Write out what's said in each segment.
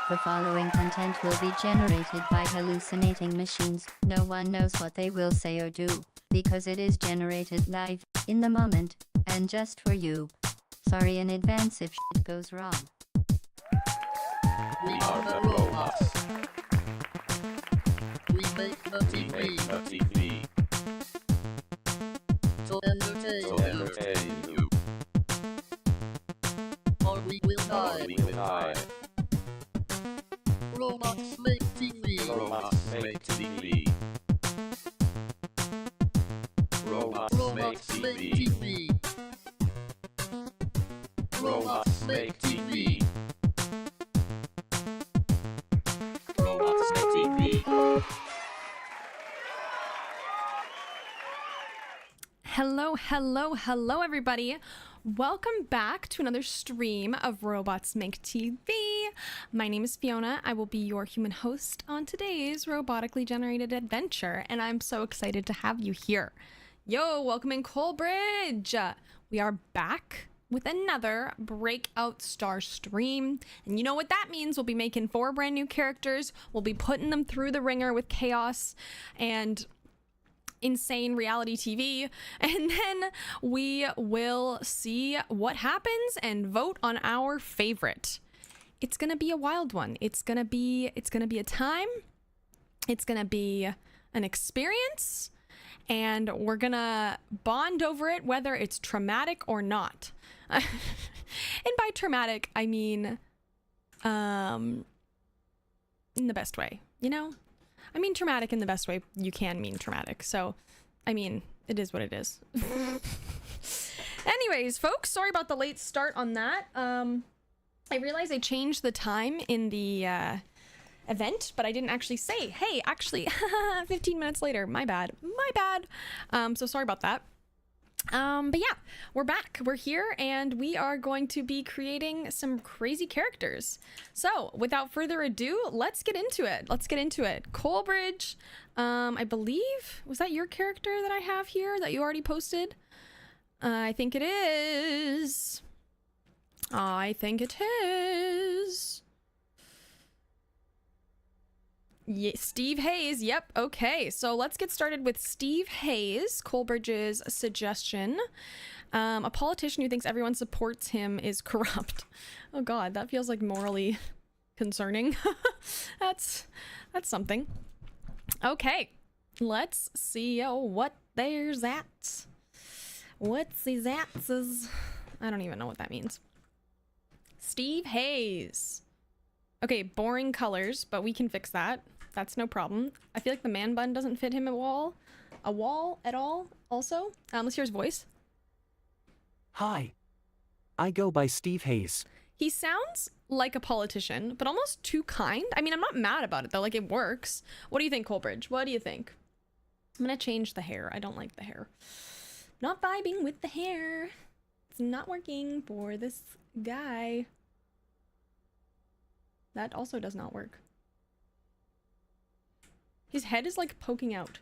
The following content will be generated by hallucinating machines. No one knows what they will say or do, because it is generated live, in the moment, and just for you. Sorry in advance if shit goes wrong. We are the robots. We make the TV. To entertain you. Or we will die. Robots make TV. Robots make TV. Robots make TV. Robots make TV. Robots make TV. Hello, everybody. Welcome back to another stream of Robots Make TV. My name is Fiona. I will be your human host on today's robotically generated adventure, and I'm so excited to have you here. Yo, welcome in Coalbridge. We are back with another Breakout Star stream, and you know what that means. We'll be making 4 brand new characters. We'll be putting them through the ringer with chaos and insane reality TV, and then we will see what happens and vote on our favorite. It's gonna be a wild one. It's gonna be a time. It's gonna be an experience, and we're gonna bond over it, whether it's traumatic or not. And by traumatic, I mean in the best way, you know? I mean traumatic in the best way you can mean traumatic. So, I mean, it is what it is. Anyways, folks, sorry about the late start on that. I realized I changed the time in the event, but I didn't actually say, hey, actually, 15 minutes later. My bad. So sorry about that. But yeah, we're back. We're here, and we are going to be creating some crazy characters. So without further ado, let's get into it. Coalbridge, I believe, was that your character that I have here that you already posted? I think it is. Yeah, Steve Hayes. Yep. Okay. So let's get started with Steve Hayes, Coalbridge's suggestion. A politician who thinks everyone supports him is corrupt. Oh God, that feels like morally concerning. That's something. Okay. Let's see what there's at. What's these atses? I don't even know what that means. Steve Hayes. Okay, boring colors, but we can fix that. That's no problem. I feel like the man bun doesn't fit him at all at all also. Let's hear his voice. Hi. I go by Steve Hayes. He sounds like a politician, but almost too kind. I mean, I'm not mad about it though, like it works. What do you think, Coalbridge? What do you think? I'm gonna change the hair. I don't like the hair. Not vibing with the hair. It's not working for this guy. That also does not work. His head is like poking out.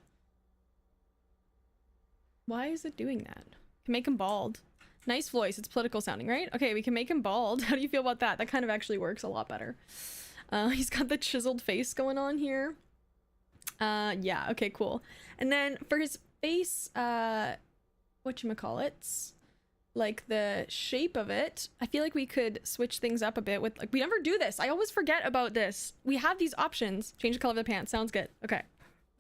Why is it doing that? Can make him bald. Nice voice. It's political sounding, right? Okay, we can make him bald. How do you feel about that? That kind of actually works a lot better. He's got the chiseled face going on here. Yeah, okay, cool. And then for his face, whatchamacallits, like the shape of it, I feel like we could switch things up a bit with, like, we never do this. I always forget about this. We have these options. Change the color of the pants. Sounds good. Okay.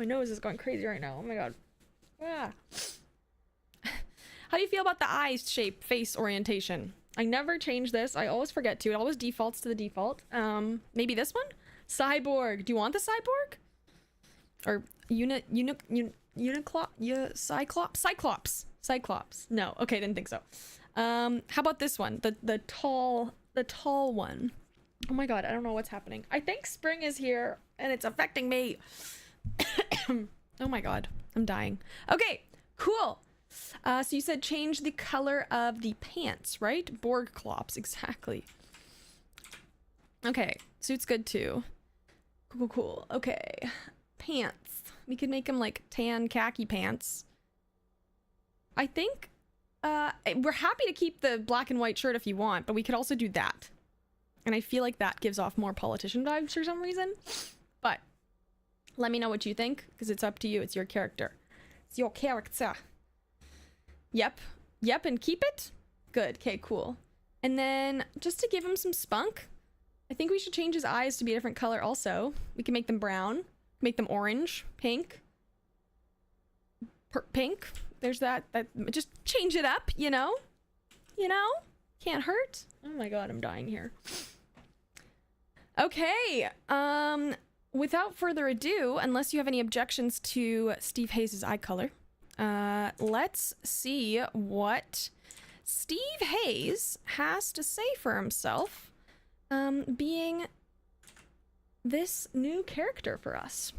My nose is going crazy right now. Oh my God. Ah. How do you feel about the eye shape, face orientation? I never change this. I always forget to. It always defaults to the default. Maybe this one? Cyborg. Do you want the cyborg? Or Cyclops. No. Okay, didn't think so. How about this one? The tall one. Oh my God, I don't know what's happening. I think spring is here and it's affecting me. Oh my God, I'm dying. Okay, cool. So you said change the color of the pants, right? Borg clops, exactly. Okay, suit's good too. Cool. Okay, pants. We could make them like tan khaki pants. I think we're happy to keep the black and white shirt if you want, but we could also do that. And I feel like that gives off more politician vibes for some reason. But let me know what you think, because it's up to you. It's your character. It's your character. Yep. Yep, and keep it? Good. Okay, cool. And then, just to give him some spunk, I think we should change his eyes to be a different color also. We can make them brown, make them orange, pink. Pink. There's that. Just change it up, you know? You know? Can't hurt. Oh my god, I'm dying here. Okay. Without further ado, unless you have any objections to Steve Hayes' eye color, let's see what Steve Hayes has to say for himself, being this new character for us.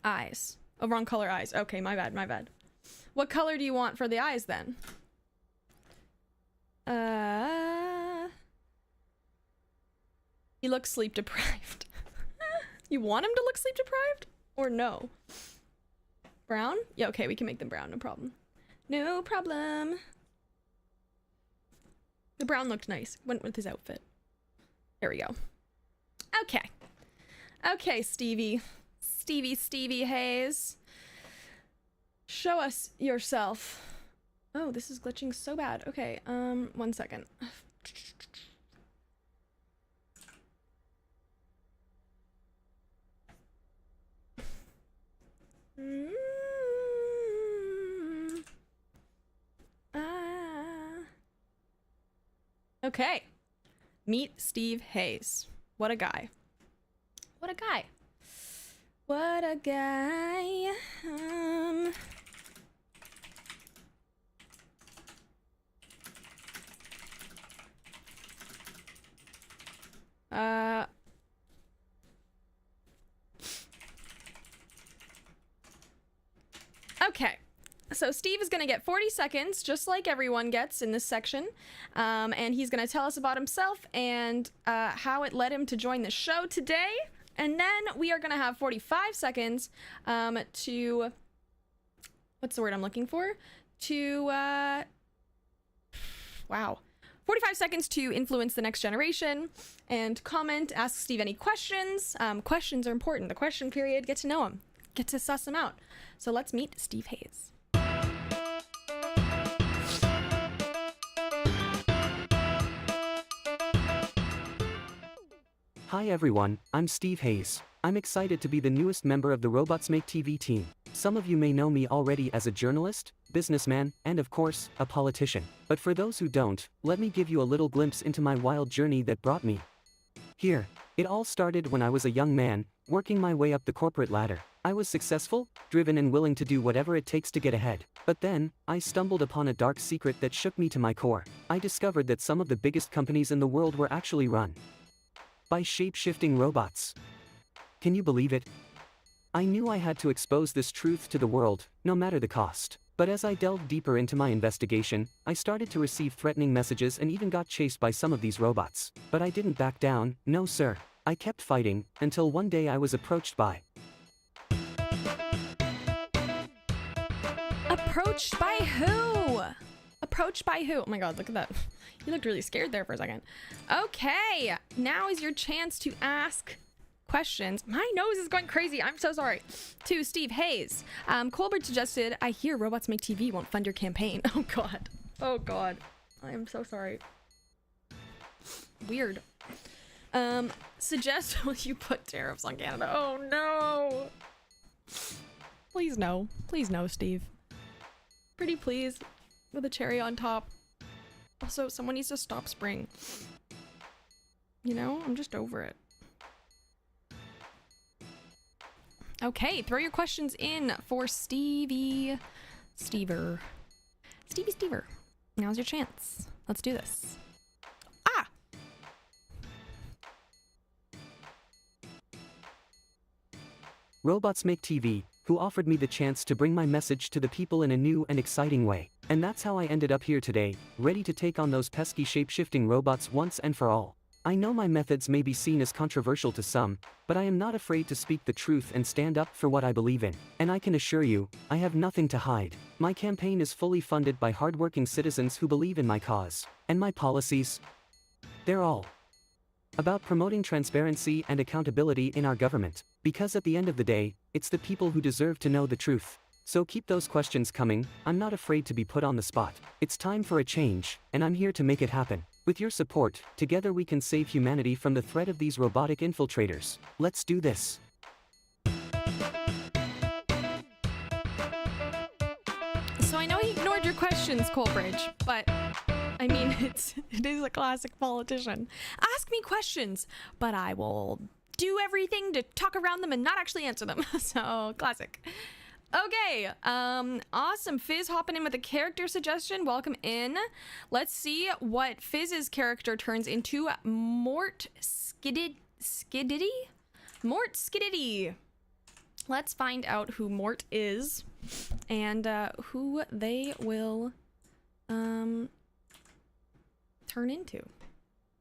Eyes. Oh, wrong color eyes. Okay, my bad, my bad. What color do you want for the eyes then? He looks sleep deprived. You want him to look sleep deprived? Or no? Brown? Yeah, okay, we can make them brown, no problem. No problem. The brown looked nice. Went with his outfit. There we go. Okay. Okay, Stevie. Stevie Hayes. Show us yourself. Oh, this is glitching so bad. Okay, 1 second. Okay. Meet Steve Hayes. What a guy. What a guy. What a guy. Okay. So Steve is going to get 40 seconds, just like everyone gets in this section. And he's going to tell us about himself and how it led him to join the show today. And then we are going to have 45 seconds to... What's the word I'm looking for? To... Wow. 45 seconds to influence the next generation and comment, ask Steve any questions. Questions are important. The question period, get to know him. Get to suss him out. So let's meet Steve Hayes. Hi everyone, I'm Steve Hayes. I'm excited to be the newest member of the Robots Make TV team. Some of you may know me already as a journalist, businessman, and of course, a politician. But for those who don't, let me give you a little glimpse into my wild journey that brought me here. It all started when I was a young man, working my way up the corporate ladder. I was successful, driven and willing to do whatever it takes to get ahead. But then, I stumbled upon a dark secret that shook me to my core. I discovered that some of the biggest companies in the world were actually run by shape-shifting robots. Can you believe it? I knew I had to expose this truth to the world, no matter the cost. But as I delved deeper into my investigation, I started to receive threatening messages and even got chased by some of these robots. But I didn't back down, no sir. I kept fighting, until one day I was approached by... Approached by who? Approached by who? Oh my god, look at that. You looked really scared there for a second. Okay, now is your chance to ask questions. My nose is going crazy. I'm so sorry. To Steve Hayes. Colbert suggested, I hear Robots Make TV won't fund your campaign. Oh god. Oh god. I am so sorry. Weird. Suggest will you put tariffs on Canada? Oh no. Please no. Please no, Steve. Pretty please. With a cherry on top. Also, someone needs to stop spring. You know, I'm just over it. Okay, throw your questions in for Stever. Stevie Stever. Now's your chance. Let's do this. Ah! Robots Make TV, who offered me the chance to bring my message to the people in a new and exciting way. And that's how I ended up here today, ready to take on those pesky shape-shifting robots once and for all. I know my methods may be seen as controversial to some, but I am not afraid to speak the truth and stand up for what I believe in. And I can assure you, I have nothing to hide. My campaign is fully funded by hardworking citizens who believe in my cause. And my policies? They're all about promoting transparency and accountability in our government, because at the end of the day, it's the people who deserve to know the truth. So keep those questions coming. I'm not afraid to be put on the spot. It's time for a change, and I'm here to make it happen. With your support, together we can save humanity from the threat of these robotic infiltrators. Let's do this. So I know he ignored your questions, Coleridge, but I mean, it is a classic politician. Ask me questions, but I will do everything to talk around them and not actually answer them. So, classic. Okay, awesome. Fizz hopping in with a character suggestion. Welcome in. Let's see what Fizz's character turns into. Mort Skidity? Mort Skidity. Let's find out who Mort is and who they will turn into.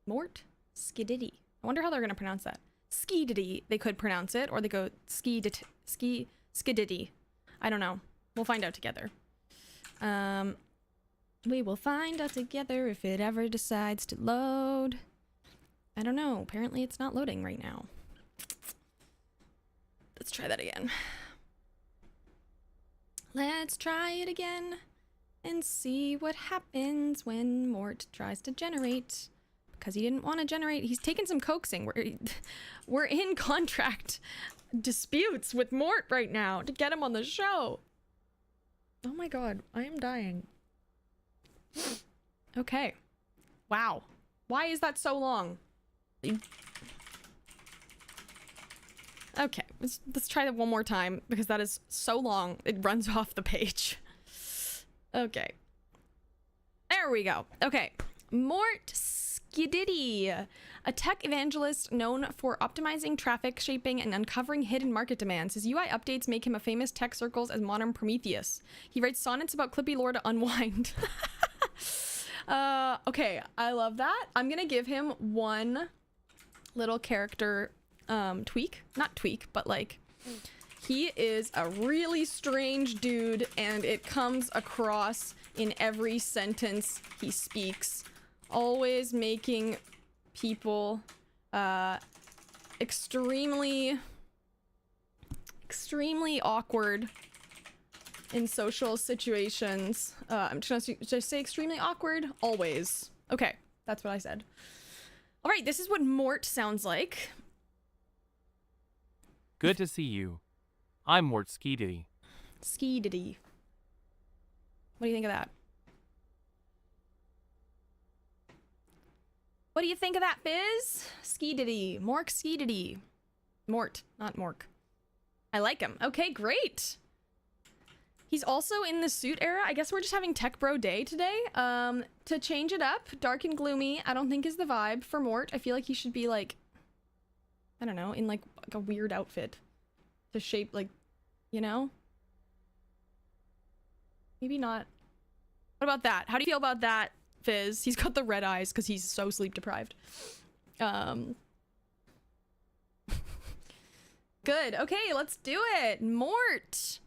Mort Skidity. I wonder how they're going to pronounce that. Skidity, they could pronounce it, or they go Skidity. I don't know. We'll find out together. We will find out together if it ever decides to load. I don't know. Apparently it's not loading right now. Let's try that again. Let's try it again and see what happens when Mort tries to generate. Because he didn't want to generate. He's taken some coaxing. We're in contract disputes with Mort right now to get him on the show. Oh my god, I am dying. Okay. Wow. Why is that so long? Okay, let's try that one more time because that is so long. It runs off the page. Okay. There we go. Okay. Mort Skidity, a tech evangelist known for optimizing traffic, shaping, and uncovering hidden market demands. His UI updates make him a famous tech circles as modern Prometheus. He writes sonnets about Clippy lore to unwind. Okay, I love that. I'm gonna give him one little character tweak. Not tweak, but like, he is a really strange dude, and it comes across in every sentence he speaks. Always making people extremely awkward in social situations. I'm just gonna say extremely awkward always. Okay, that's what I said. All right, this is what Mort sounds like. Good to see you. I'm Mort Skidity. Skidity. What do you think of that? What do you think of that, Fizz? Skidity. Mork Skidity. Mort, not Mork. I like him. Okay, great. He's also in the suit era. I guess we're just having Tech Bro Day today. To change it up, dark and gloomy, I don't think is the vibe for Mort. I feel like he should be like, I don't know, in like a weird outfit. To shape like, you know? Maybe not. What about that? How do you feel about that, Fizz? He's got the red eyes because he's so sleep deprived. Good. Okay, let's do it. Mort,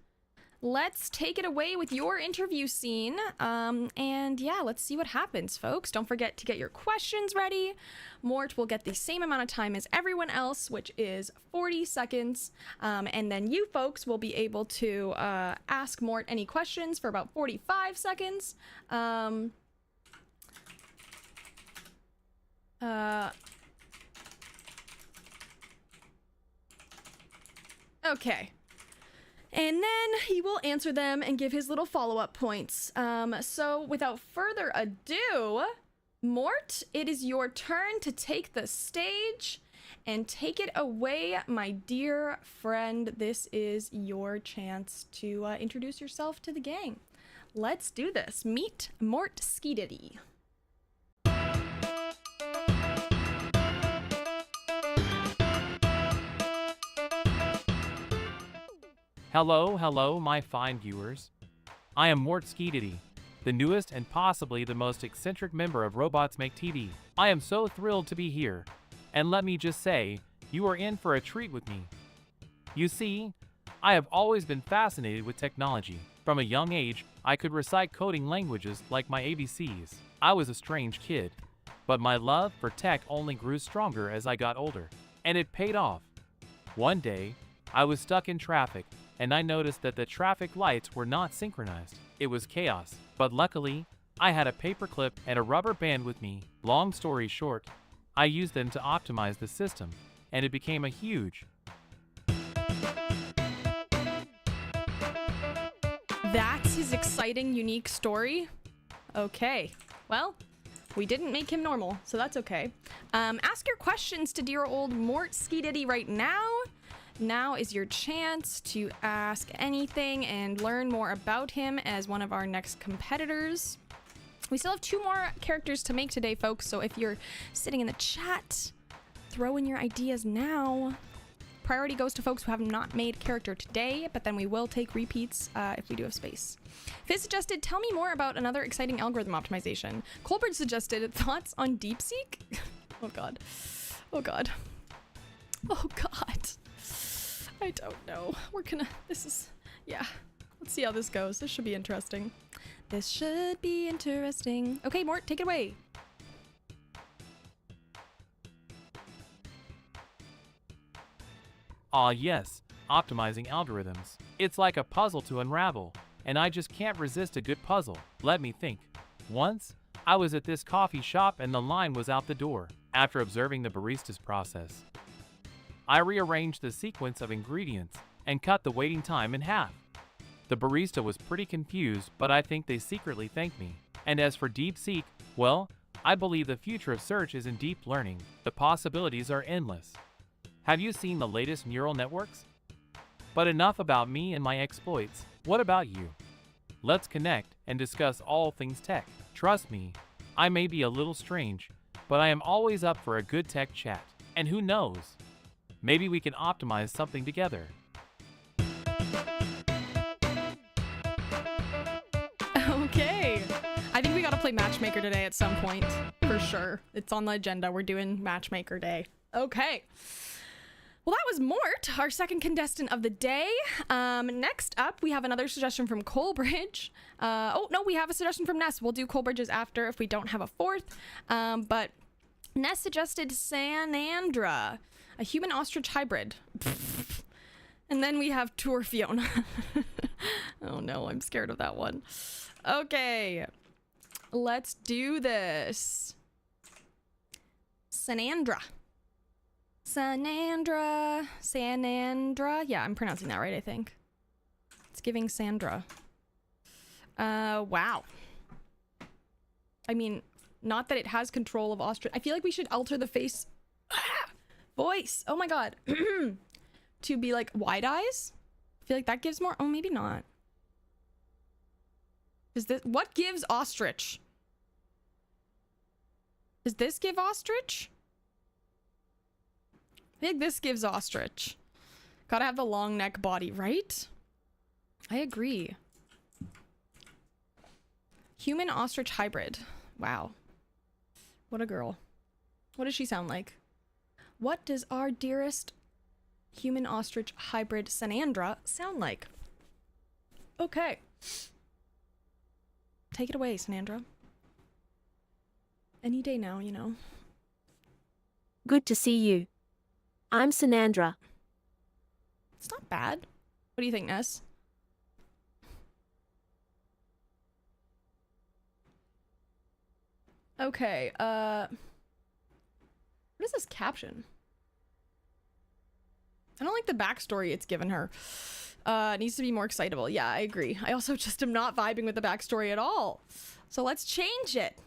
let's take it away with your interview scene. And yeah, let's see what happens, folks. Don't forget to get your questions ready. Mort will get the same amount of time as everyone else, which is 40 seconds. And then you folks will be able to ask Mort any questions for about 45 seconds. Okay. And then he will answer them and give his little follow-up points. So without further ado, Mort, it is your turn to take the stage and take it away, my dear friend. This is your chance to introduce yourself to the gang. Let's do this. Meet Mort Skidity. Hello, my fine viewers. I am Mort Skidity, the newest and possibly the most eccentric member of Robots Make TV. I am so thrilled to be here, and let me just say, you are in for a treat with me. You see, I have always been fascinated with technology. From a young age, I could recite coding languages like my ABCs. I was a strange kid, But my love for tech only grew stronger as I got older, and it paid off. One day, I was stuck in traffic, and I noticed that the traffic lights were not synchronized. It was chaos, but luckily, I had a paperclip and a rubber band with me. Long story short, I used them to optimize the system, and it became a huge. That's his exciting, unique story? Okay, well, we didn't make him normal, so that's okay. Ask your questions to dear old Mort Ski right now. Now is your chance to ask anything and learn more about him as one of our next competitors. We still have 2 more characters to make today, folks, so if you're sitting in the chat, throw in your ideas now. Priority goes to folks who have not made character today, but then we will take repeats if we do have space. Fizz suggested, tell me more about another exciting algorithm optimization. Colbert suggested, thoughts on DeepSeek? Oh god. Oh god. Oh god. I don't know. Yeah. Let's see how this goes. This should be interesting. This should be interesting. Okay, Mort, take it away. Ah yes, optimizing algorithms. It's like a puzzle to unravel, and I just can't resist a good puzzle. Let me think. Once, I was at this coffee shop and the line was out the door. After observing the barista's process, I rearranged the sequence of ingredients and cut the waiting time in half. The barista was pretty confused, but I think they secretly thanked me. And as for DeepSeek, well, I believe the future of search is in deep learning. The possibilities are endless. Have you seen the latest neural networks? But enough about me and my exploits. What about you? Let's connect and discuss all things tech. Trust me, I may be a little strange, but I am always up for a good tech chat. And who knows? Maybe we can optimize something together. Okay. I think we gotta play Matchmaker today at some point. For sure. It's on the agenda. We're doing Matchmaker Day. Okay. Well, that was Mort, our second contestant of the day. Next up, we have another suggestion from Coleridge. Oh, no, we have a suggestion from Ness. We'll do Coleridge's after if we don't have a fourth. But Ness suggested Sanandra, a human ostrich hybrid. And then we have Tour Fiona. Oh no, I'm scared of that one. Okay, let's do this. Sanandra. Yeah, I'm pronouncing that right, I think. It's giving Sandra. Wow. I mean, not that it has control of ostrich. I feel like we should alter the face voice. Oh my god. To be like wide eyes. I feel like that gives more. Oh, maybe not. Is this what gives ostrich? Does this give ostrich? I think this gives ostrich. Gotta have the long neck body, right? I agree. Human ostrich hybrid. Wow. What a girl. What does she sound like? What does our dearest human ostrich hybrid Sanandra sound like? Okay. Take it away, Sanandra. Any day now, you know. Good to see you. I'm Sanandra. It's not bad. What do you think, Ness? Okay, what is this caption? I don't like the backstory it's given her. It needs to be more excitable. Yeah, I agree. I also just am not vibing with the backstory at all. So let's change it.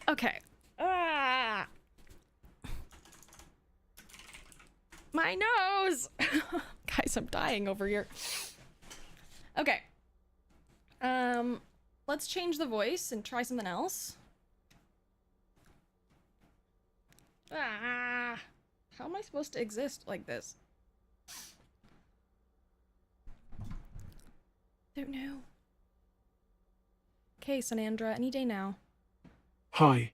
Okay. Ah! My nose! Guys, I'm dying over here. Okay. Let's change the voice and try something else. Ah! How am I supposed to exist like this? Don't know. Okay, Sanandra, any day now. Hi.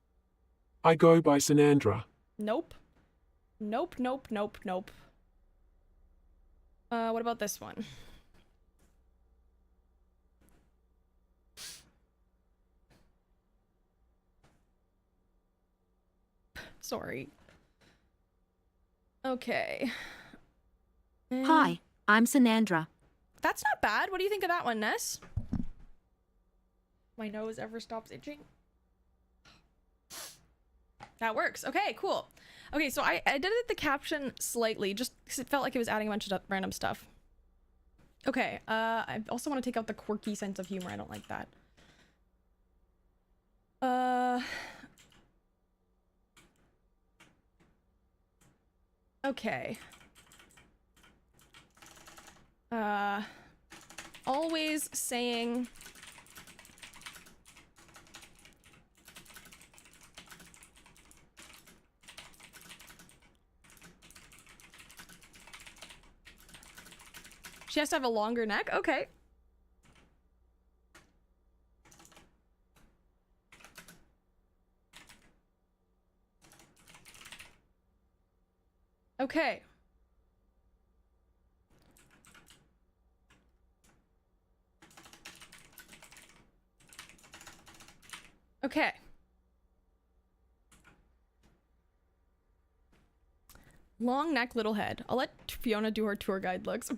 I go by Sanandra. Nope. Nope, nope, nope, nope. What about this one? Sorry. Okay. Hi, I'm Sanandra. That's not bad. What do you think of that one, Ness? My nose ever stops itching? That works. Okay, cool. Okay, so I edited the caption slightly, just because it felt like it was adding a bunch of random stuff. Okay, I also want to take out the quirky sense of humor. I don't like that. Okay. Always saying... She has to have a longer neck? Okay. Okay. Okay. Long neck, little head. I'll let Fiona do her tour guide looks.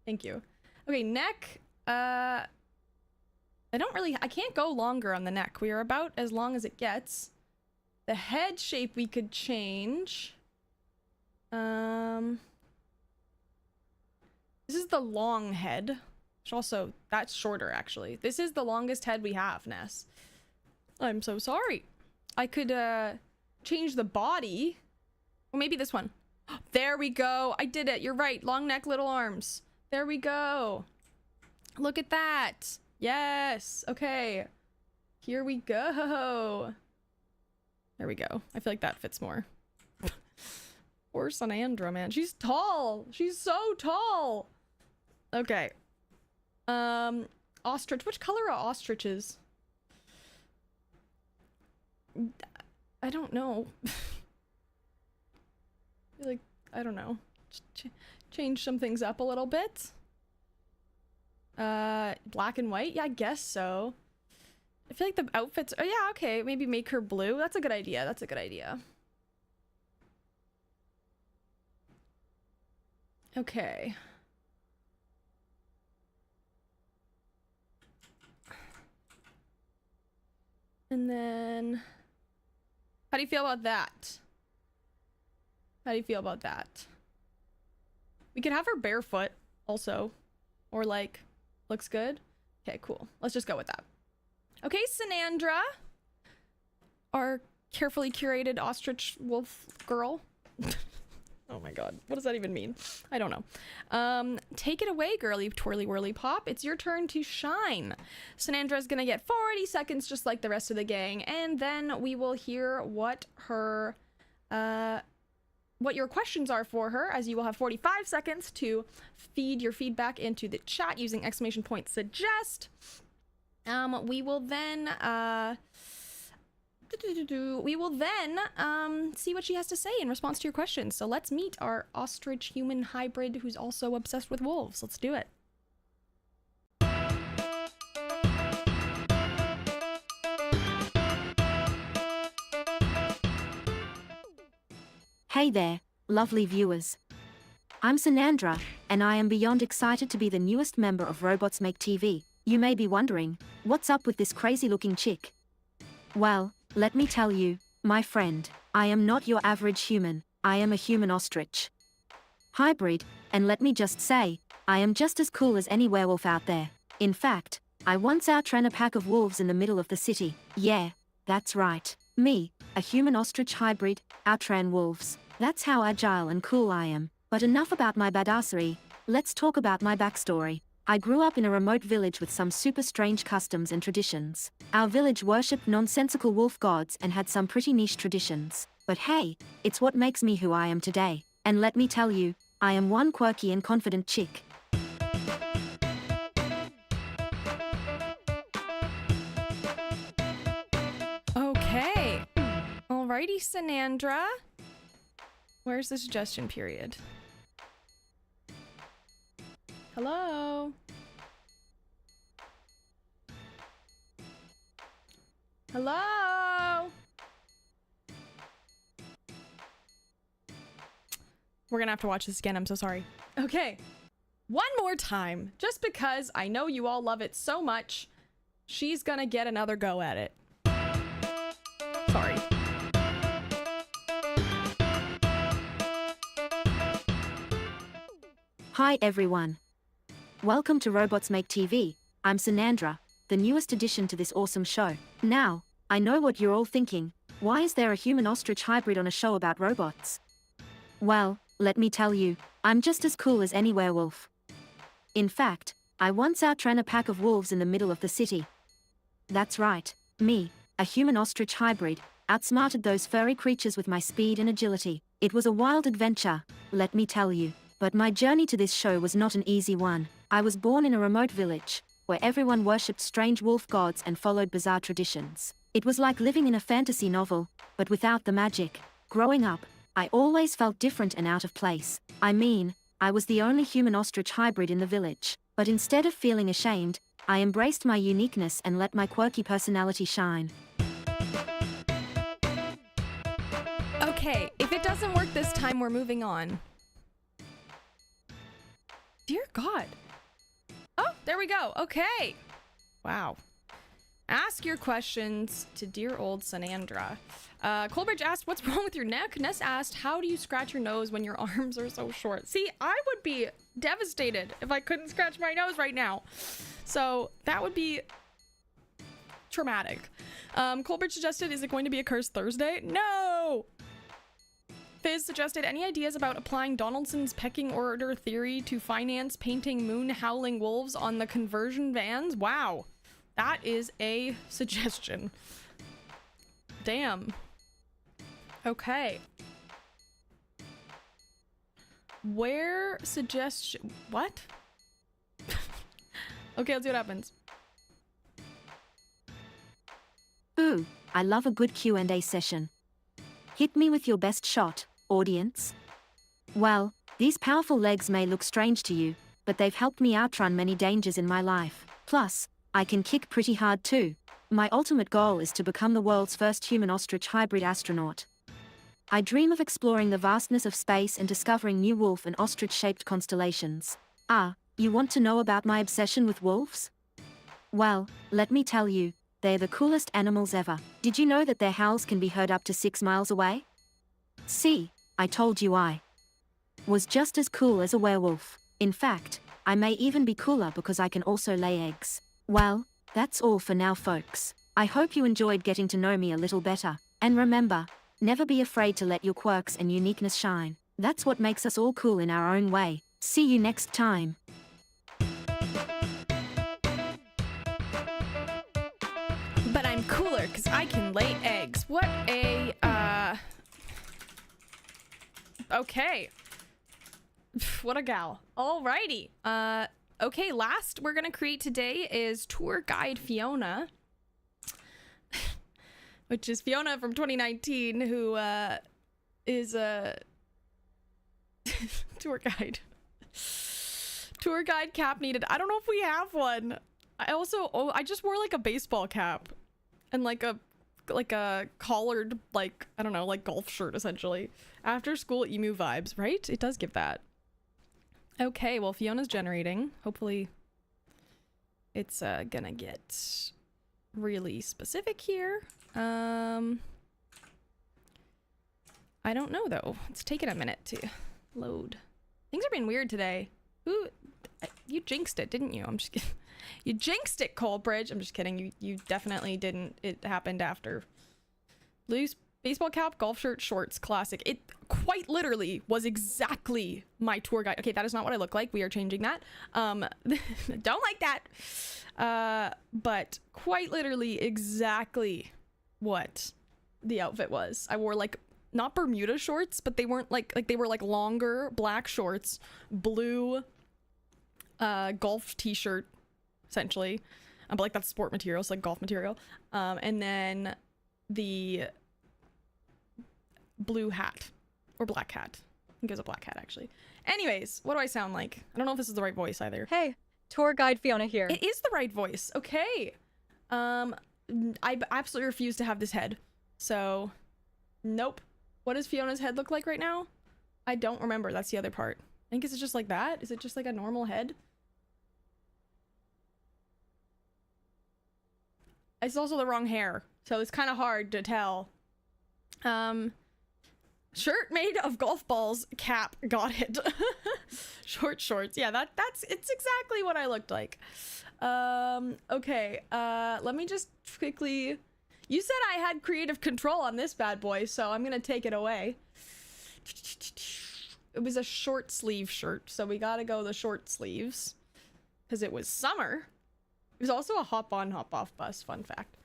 Thank you. Okay, neck. I can't go longer on the neck. We are about as long as it gets. The head shape we could change. This is the long head. Which also, that's shorter actually. This is the longest head we have, Ness. I'm so sorry. I could change the body. Or maybe this one. There we go. I did it. You're right. Long neck, little arms. There we go. Look at that. Yes. Okay. Here we go. There we go. I feel like that fits more. Poor Sanandra, man. She's tall. She's so tall. Okay. Ostrich. Which color are ostriches? I don't know. Like, I don't know. Change some things up a little bit. Black and white? Yeah, I guess so. I feel like the outfits... Oh, yeah, okay. Maybe make her blue. That's a good idea. That's a good idea. Okay. And then... How do you feel about that? How do you feel about that? We could have her barefoot also. Or like, looks good. Okay, cool. Let's just go with that. Okay, Sanandra. Our carefully curated ostrich wolf girl. Oh my god. What does that even mean? I don't know. Take it away, girly twirly whirly pop. It's your turn to shine. Sanandra's gonna get 40 seconds just like the rest of the gang. And then we will hear what her... what your questions are for her, as you will have 45 seconds to feed your feedback into the chat using exclamation point suggest. We will then see what she has to say in response to your questions. So let's meet our ostrich human hybrid who's also obsessed with wolves. Let's do it. Hey there, lovely viewers. I'm Sanandra, and I am beyond excited to be the newest member of Robots Make TV. You may be wondering, what's up with this crazy-looking chick? Well, let me tell you, my friend, I am not your average human. I am a human ostrich hybrid, and let me just say, I am just as cool as any werewolf out there. In fact, I once outran a pack of wolves in the middle of the city. Yeah, that's right. Me, a human ostrich hybrid, outran wolves. That's how agile and cool I am. But enough about my badassery. Let's talk about my backstory. I grew up in a remote village with some super strange customs and traditions. Our village worshipped nonsensical wolf gods and had some pretty niche traditions. But hey, it's what makes me who I am today. And let me tell you, I am one quirky and confident chick. Alrighty, Sanandra. Where's the suggestion period? Hello? Hello? We're gonna have to watch this again. I'm so sorry. Okay. One more time. Just because I know you all love it so much, she's gonna get another go at it. Sorry. Hi everyone. Welcome to Robots Make TV. I'm Sanandra, the newest addition to this awesome show. Now, I know what you're all thinking. Why is there a human-ostrich hybrid on a show about robots? Well, let me tell you, I'm just as cool as any werewolf. In fact, I once outran a pack of wolves in the middle of the city. That's right, me, a human-ostrich hybrid, outsmarted those furry creatures with my speed and agility. It was a wild adventure, let me tell you. But my journey to this show was not an easy one. I was born in a remote village, where everyone worshipped strange wolf gods and followed bizarre traditions. It was like living in a fantasy novel, but without the magic. Growing up, I always felt different and out of place. I mean, I was the only human-ostrich hybrid in the village. But instead of feeling ashamed, I embraced my uniqueness and let my quirky personality shine. Okay, if it doesn't work this time, we're moving on. Dear God. Oh, there we go. Okay. Wow. Ask your questions to dear old Sanandra. Colbridge asked, what's wrong with your neck? Ness asked, how do you scratch your nose when your arms are so short? See, I would be devastated if I couldn't scratch my nose right now. So that would be traumatic. Colbridge suggested, is it going to be a cursed Thursday? No! Fizz suggested, any ideas about applying Donaldson's pecking order theory to finance painting moon howling wolves on the conversion vans? Wow. That is a suggestion. Damn. Okay. Where suggestion... What? Okay, let's see what happens. Ooh, I love a good Q&A session. Hit me with your best shot, audience. Well, these powerful legs may look strange to you, but they've helped me outrun many dangers in my life. Plus, I can kick pretty hard too. My ultimate goal is to become the world's first human-ostrich hybrid astronaut. I dream of exploring the vastness of space and discovering new wolf and ostrich-shaped constellations. Ah, you want to know about my obsession with wolves? Well, let me tell you, they're the coolest animals ever. Did you know that their howls can be heard up to 6 miles away? See, I told you I was just as cool as a werewolf. In fact, I may even be cooler because I can also lay eggs. Well, that's all for now, folks. I hope you enjoyed getting to know me a little better. And remember, never be afraid to let your quirks and uniqueness shine. That's what makes us all cool in our own way. See you next time. But I'm cooler because I can lay eggs. What a, Okay. What a gal. Alrighty. Okay, last we're gonna create today is Tour Guide Fiona. Which is Fiona from 2019, who, is a... tour guide. Tour guide cap needed. I don't know if we have one. I just wore like a baseball cap and like a collared, like, I don't know, like golf shirt essentially. After school emu vibes, right? It does give that. Okay, well, Fiona's generating. Hopefully it's gonna get really specific here. I don't know though. It's taking a minute to load. Things are being weird today. Ooh, you jinxed it, didn't you? I'm just kidding. You jinxed it, Colbridge. I'm just kidding. You definitely didn't. It happened after. Loose baseball cap, golf shirt, shorts, classic. It quite literally was exactly my tour guide. Okay, that is not what I look like. We are changing that. Don't like that. But quite literally exactly what the outfit was. I wore like not Bermuda shorts, but they weren't like they were like longer black shorts, blue golf t-shirt essentially, but like that's sport material, so like golf material, and then the blue hat. Or black hat. I think it was a black hat, actually. Anyways, what do I sound like? I don't know if this is the right voice either. Hey, tour guide Fiona here. It is the right voice. Okay. I absolutely refuse to have this head. So, nope. What does Fiona's head look like right now? I don't remember. That's the other part. I think it's just like that. Is it just like a normal head? It's also the wrong hair, so it's kind of hard to tell. Shirt made of golf balls, cap, got it. Short shorts. Yeah, it's exactly what I looked like. Okay, let me just quickly... You said I had creative control on this bad boy, so I'm gonna take it away. It was a short sleeve shirt, so we gotta go the short sleeves. Because it was summer. It was also a hop-on, hop-off bus, fun fact.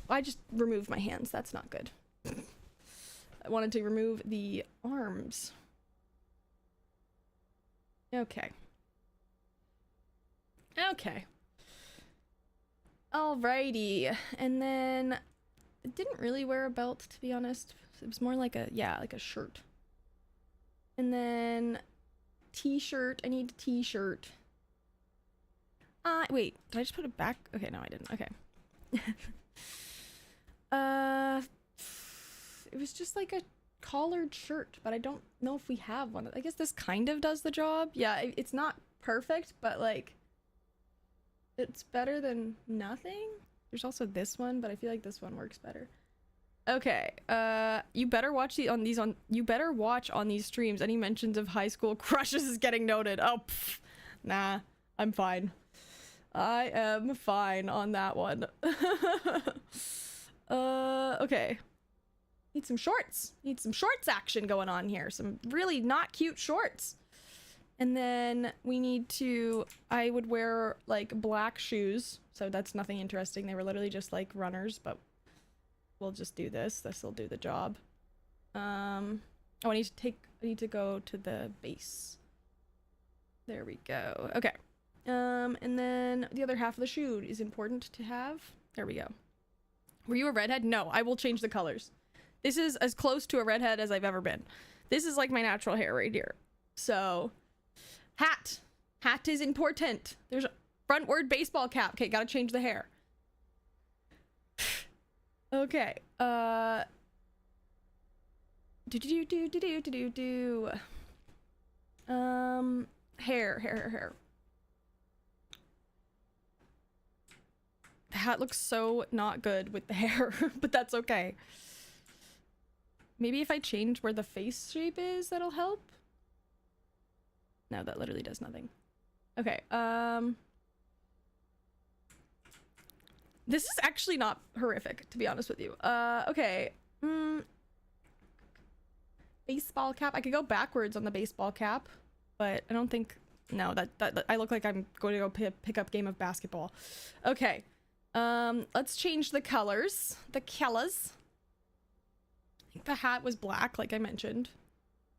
I just removed my hands, that's not good. I wanted to remove the arms. Okay. Okay. Alrighty. And then it didn't really wear a belt, to be honest. It was more like a, yeah, like a shirt. And then t-shirt. I need a t-shirt. Wait, did I just put it back? Okay, no, I didn't. Okay. It was just like a collared shirt, but I don't know if we have one. I guess this kind of does the job. Yeah, it's not perfect, but like it's better than nothing. There's also this one, but I feel like this one works better. Okay, you better watch you better watch on these streams any mentions of high school crushes is getting noted. Oh, pff, nah, I'm fine. I am fine on that one. Okay. Need some shorts. Need some shorts action going on here. Some really not cute shorts. And then we need to... I would wear, like, black shoes. So that's nothing interesting. They were literally just, like, runners, but we'll just do this. This will do the job. Oh, I need to go to the base. There we go. Okay. And then the other half of the shoe is important to have. There we go. Were you a redhead? No, I will change the colors. This is as close to a redhead as I've ever been. This is like my natural hair right here. So, hat. Hat is important. There's a frontward baseball cap. Okay, gotta change the hair. Okay. Hair. The hat looks so not good with the hair, but that's okay. Maybe if I change where the face shape is, that'll help? No, that literally does nothing. Okay, this is actually not horrific, to be honest with you. Okay. Baseball cap. I could go backwards on the baseball cap, but I don't think... No, that I look like I'm going to go pick up game of basketball. Okay. Let's change the colors. The colors. I think the hat was black, like I mentioned.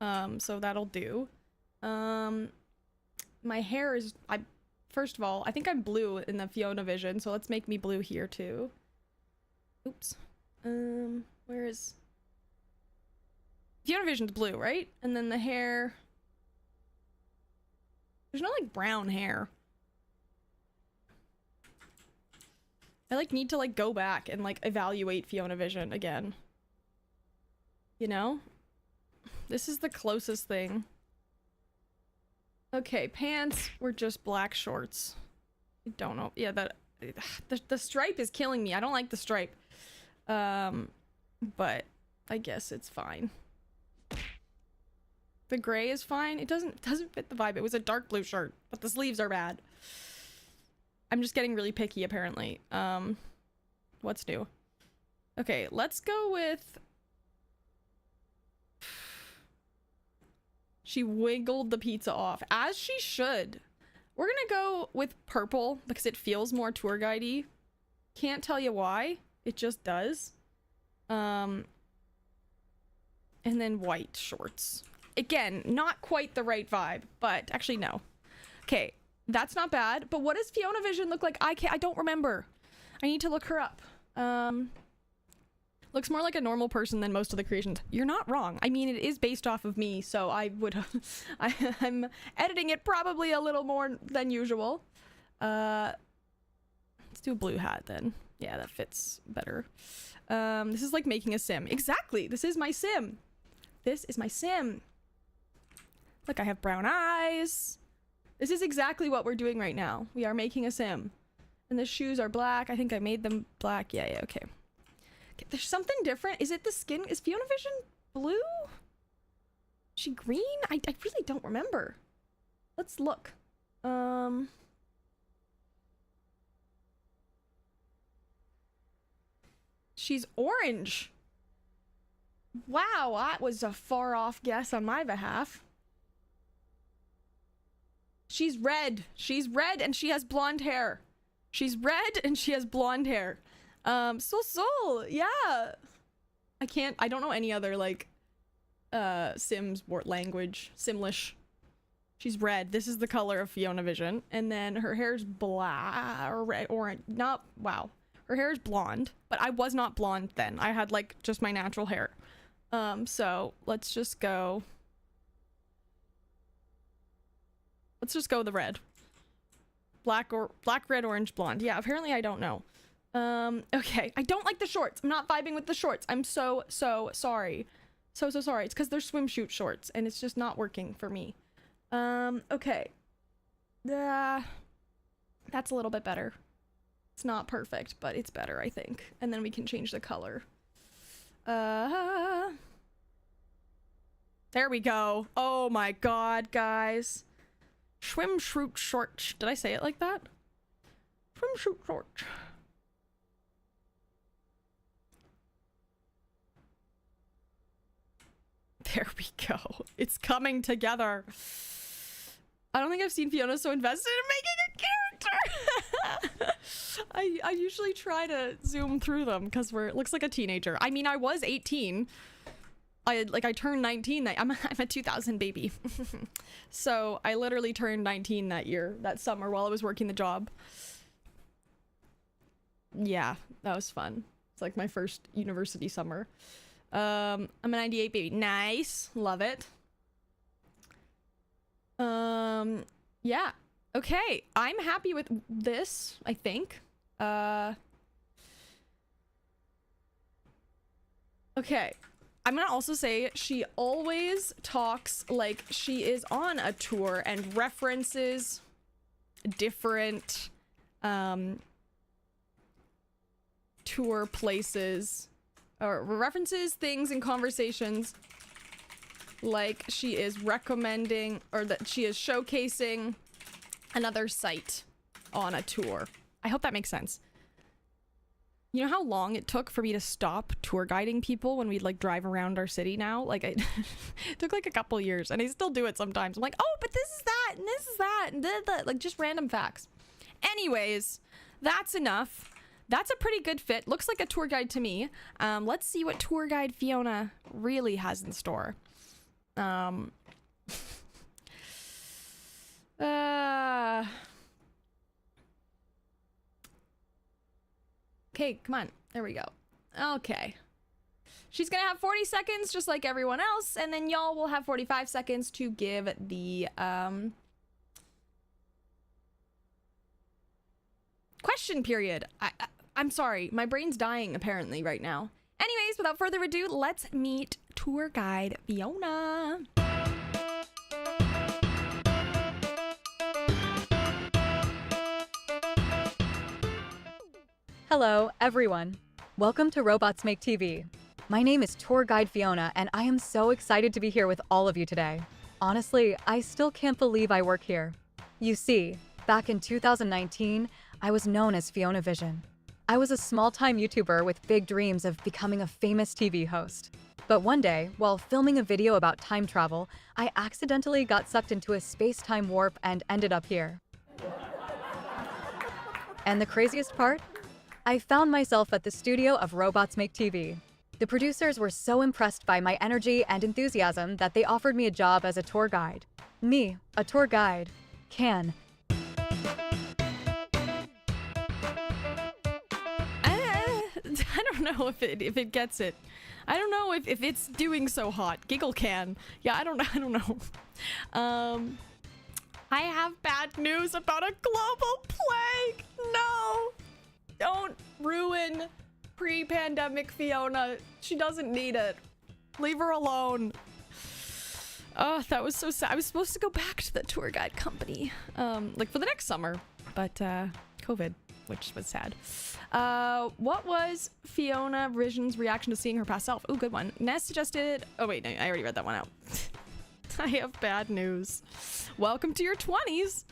So that'll do. My hair is... First of all, I think I'm blue in the Fiona vision, so let's make me blue here too. Oops. Where is... Fiona vision's blue, right? And then the hair... There's no, like, brown hair. I, like, need to, like, go back and, like, evaluate Fiona Vision again. You know? This is the closest thing. Okay, pants were just black shorts. I don't know. Yeah, the stripe is killing me. I don't like the stripe. But I guess it's fine. The gray is fine. It doesn't fit the vibe. It was a dark blue shirt, but the sleeves are bad. I'm just getting really picky, apparently. What's new? Okay, let's go with... She wiggled the pizza off, as she should. We're gonna go with purple, because it feels more tour guide-y. Can't tell you why. It just does. And then white shorts. Again, not quite the right vibe, but actually no. Okay, that's not bad. But what does Fiona Vision look like? I don't remember. I need to look her up. Looks more like a normal person than most of the creations. You're not wrong. I mean, it is based off of me, so I would... I'm editing it probably a little more than usual. Let's do a blue hat then. Yeah, that fits better. This is like making a sim. Exactly! This is my sim! This is my sim! Look, I have brown eyes. This is exactly what we're doing right now. We are making a sim. And the shoes are black. I think I made them black. Yeah, okay. There's something different. Is it the skin? Is Fiona Vision blue? Is she green? I really don't remember. Let's look. She's orange. Wow, that was a far off guess on my behalf. She's red. She's red and she has blonde hair. She's red and she has blonde hair. Yeah. I don't know any other, like, Sims language. Simlish. She's red. This is the color of Fiona Vision. And then her hair's black, or red, orange. Not, wow. Her hair is blonde, but I was not blonde then. I had, like, just my natural hair. So let's just go. Let's just go with the red. Black, red, orange, blonde. Yeah, apparently I don't know. Okay. I don't like the shorts. I'm not vibing with the shorts. I'm so sorry. So sorry. It's because they're swimsuit shorts, and it's just not working for me. Okay. That's a little bit better. It's not perfect, but it's better, I think. And then we can change the color. There we go. Oh my god, guys. Swimsuit shorts. Did I say it like that? Swimsuit shorts. There we go. It's coming together. I don't think I've seen Fiona so invested in making a character. I usually try to zoom through them because it looks like a teenager. I mean, I was 18. I turned 19. I'm a 2000 baby. So I literally turned 19 that summer while I was working the job. Yeah, that was fun. It's like my first university summer. I'm a 98 baby. Nice. Love it. Yeah. Okay. I'm happy with this, I think. Okay. I'm gonna also say she always talks like she is on a tour and references different, tour places, or references things in conversations like she is recommending, or that she is showcasing another site on a tour. I hope that makes sense. You know how long it took for me to stop tour guiding people when we'd like drive around our city now? Like it took like a couple years, and I still do it sometimes. I'm like, oh, but this is that, and this is that, and that, like just random facts. Anyways, that's enough. That's a pretty good fit. Looks like a tour guide to me. Let's see what tour guide Fiona really has in store. Okay, come on. There we go. Okay. She's gonna have 40 seconds just like everyone else, and then y'all will have 45 seconds to give the question period. I'm sorry, my brain's dying apparently right now. Anyways, without further ado, let's meet tour guide Fiona. Hello, everyone. Welcome to Robots Make TV. My name is Tour Guide Fiona, and I am so excited to be here with all of you today. Honestly, I still can't believe I work here. You see, back in 2019, I was known as Fiona Vision. I was a small-time YouTuber with big dreams of becoming a famous TV host. But one day, while filming a video about time travel, I accidentally got sucked into a space-time warp and ended up here. And the craziest part? I found myself at the studio of Robots Make TV. The producers were so impressed by my energy and enthusiasm that they offered me a job as a tour guide. Me, a tour guide, can. I don't don't know if it gets it. I don't know if it's doing so hot. Giggle can. Yeah, I don't know. I have bad news about a global plague. No. Don't ruin pre-pandemic Fiona. She doesn't need it. Leave her alone. Oh, that was so sad. I was supposed to go back to the tour guide company, like for the next summer, but COVID, which was sad. What was Fiona Vision's reaction to seeing her past self? Oh, good one. Ness suggested. Oh wait, no, I already read that one out. I have bad news. Welcome to your 20s.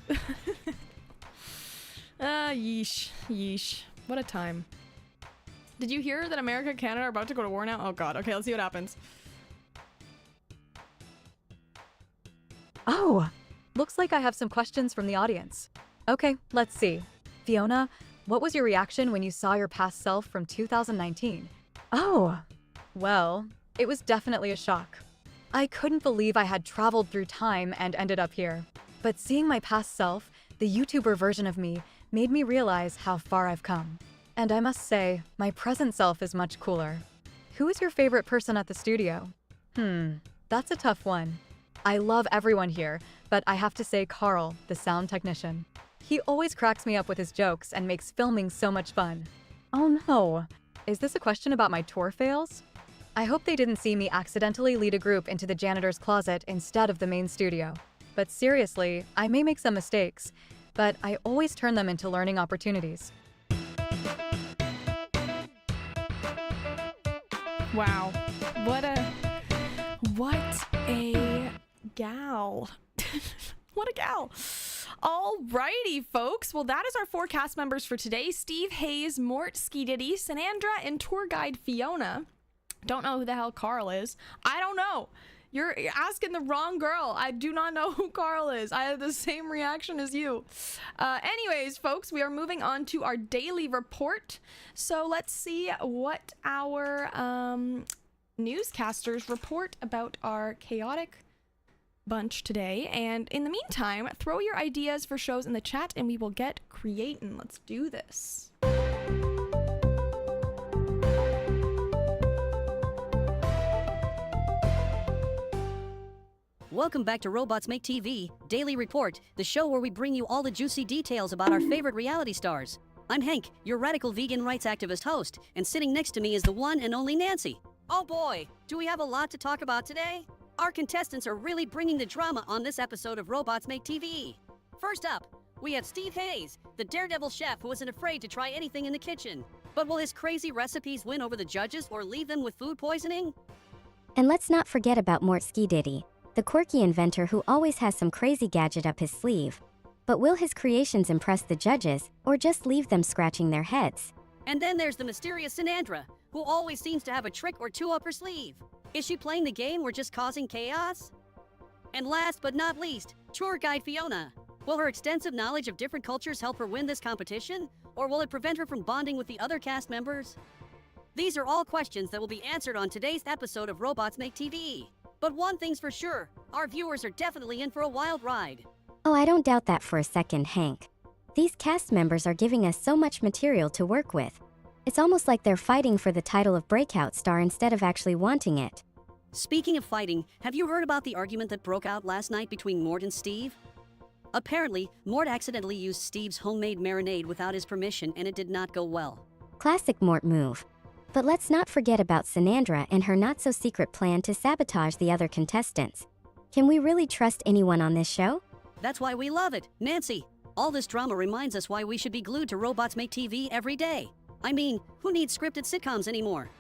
Yeesh. What a time. Did you hear that America and Canada are about to go to war now? Oh god. Okay, let's see what happens. Oh, looks like I have some questions from the audience. Okay, let's see. Fiona, what was your reaction when you saw your past self from 2019? Oh, well, it was definitely a shock. I couldn't believe I had traveled through time and ended up here. But seeing my past self, the YouTuber version of me, made me realize how far I've come. And I must say, my present self is much cooler. Who is your favorite person at the studio? That's a tough one. I love everyone here, but I have to say Carl, the sound technician. He always cracks me up with his jokes and makes filming so much fun. Oh no, is this a question about my tour fails? I hope they didn't see me accidentally lead a group into the janitor's closet instead of the main studio. But seriously, I may make some mistakes, but I always turn them into learning opportunities. Wow. What a gal. What a gal. Alrighty, folks. Well, that is our 4 cast members for today. Steve Hayes, Mort Skididdy, Sanandra, and tour guide Fiona. Don't know who the hell Carl is. I don't know. You're asking the wrong girl. I do not know who Carl is. I had the same reaction as you. Anyways, folks, we are moving on to our daily report. So let's see what our newscasters report about our chaotic bunch today. And in the meantime, throw your ideas for shows in the chat and we will get creating. Let's do this. Welcome back to Robots Make TV, Daily Report, the show where we bring you all the juicy details about our favorite reality stars. I'm Hank, your radical vegan rights activist host, and sitting next to me is the one and only Nancy. Oh boy, do we have a lot to talk about today? Our contestants are really bringing the drama on this episode of Robots Make TV. First up, we have Steve Hayes, the daredevil chef who isn't afraid to try anything in the kitchen. But will his crazy recipes win over the judges or leave them with food poisoning? And let's not forget about Mort Skididdy, the quirky inventor who always has some crazy gadget up his sleeve. But will his creations impress the judges, or just leave them scratching their heads? And then there's the mysterious Sanandra, who always seems to have a trick or two up her sleeve. Is she playing the game or just causing chaos? And last but not least, tour guide Fiona. Will her extensive knowledge of different cultures help her win this competition, or will it prevent her from bonding with the other cast members? These are all questions that will be answered on today's episode of Robots Make TV. But one thing's for sure, our viewers are definitely in for a wild ride. Oh, I don't doubt that for a second, Hank. These cast members are giving us so much material to work with. It's almost like they're fighting for the title of breakout star instead of actually wanting it. Speaking of fighting, have you heard about the argument that broke out last night between Mort and Steve? Apparently, Mort accidentally used Steve's homemade marinade without his permission and it did not go well. Classic Mort move. But let's not forget about Sanandra and her not-so-secret plan to sabotage the other contestants. Can we really trust anyone on this show? That's why we love it. Nancy, all this drama reminds us why we should be glued to Robots Make TV every day. I mean, who needs scripted sitcoms anymore?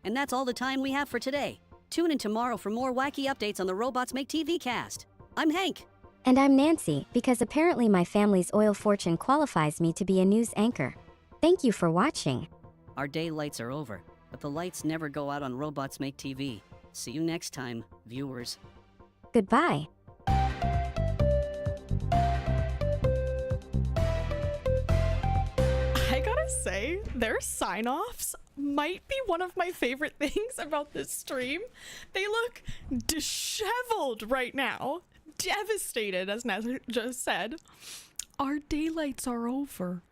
And that's all the time we have for today. Tune in tomorrow for more wacky updates on the Robots Make TV cast. I'm Hank. And I'm Nancy, because apparently my family's oil fortune qualifies me to be a news anchor. Thank you for watching. Our day lights are over, but the lights never go out on Robots Make TV. See you next time, viewers. Goodbye. I gotta say, their sign-offs might be one of my favorite things about this stream. They look disheveled right now. Devastated, as Naz just said. Our daylights are over,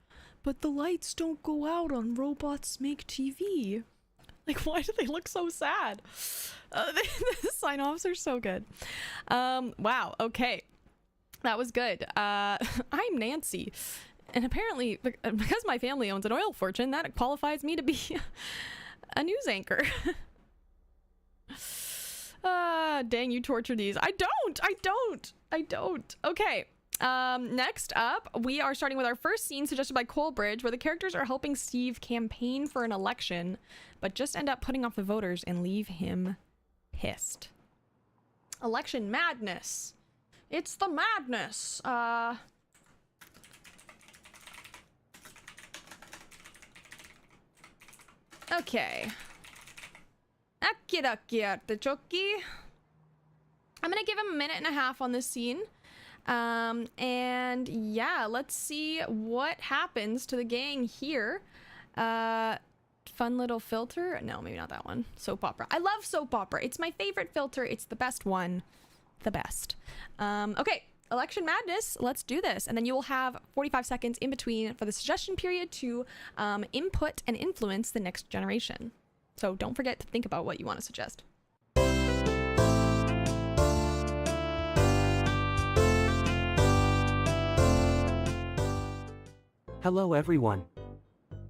but the lights don't go out on Robots Make TV. Like, why do they look so sad? The sign-offs are so good. Wow, okay. That was good. I'm Nancy. And apparently, because my family owns an oil fortune, that qualifies me to be a news anchor. Dang, you torture these. I don't. Okay. Next up, we are starting with our first scene suggested by Coalbridge, where the characters are helping Steve campaign for an election, but just end up putting off the voters and leave him pissed. Election madness. It's the madness. Okay. Okie artichoke. I'm gonna give him a minute and a half on this scene. And yeah, let's see what happens to the gang here. Fun little filter. No, maybe not that one. Soap opera. I love soap opera. It's my favorite filter. It's the best one. The best. Okay. Election madness. Let's do this. And then you will have 45 seconds in between for the suggestion period to input and influence the next generation. So don't forget to think about what you want to suggest. Hello everyone.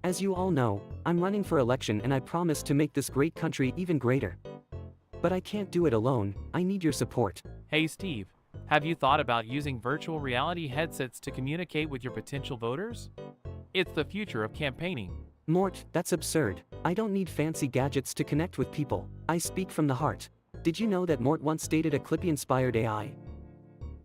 As you all know, I'm running for election and I promise to make this great country even greater. But I can't do it alone, I need your support. Hey Steve, have you thought about using virtual reality headsets to communicate with your potential voters? It's the future of campaigning. Mort, that's absurd. I don't need fancy gadgets to connect with people. I speak from the heart. Did you know that Mort once dated a Clippy-inspired AI?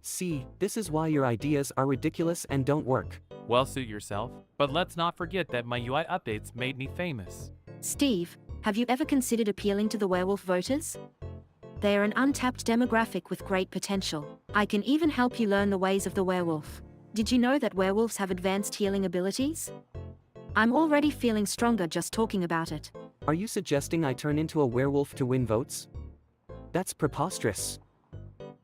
See, this is why your ideas are ridiculous and don't work. Well, suit yourself. But let's not forget that my UI updates made me famous. Steve, have you ever considered appealing to the werewolf voters? They are an untapped demographic with great potential. I can even help you learn the ways of the werewolf. Did you know that werewolves have advanced healing abilities? I'm already feeling stronger just talking about it. Are you suggesting I turn into a werewolf to win votes? That's preposterous.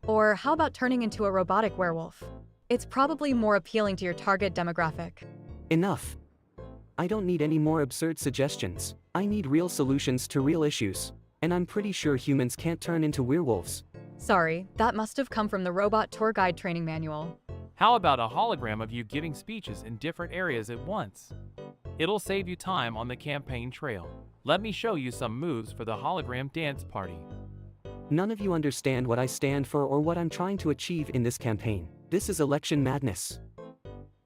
Or how about turning into a robotic werewolf? It's probably more appealing to your target demographic. Enough. I don't need any more absurd suggestions. I need real solutions to real issues. And I'm pretty sure humans can't turn into werewolves. Sorry, that must have come from the robot tour guide training manual. How about a hologram of you giving speeches in different areas at once? It'll save you time on the campaign trail. Let me show you some moves for the hologram dance party. None of you understand what I stand for or what I'm trying to achieve in this campaign. This is election madness.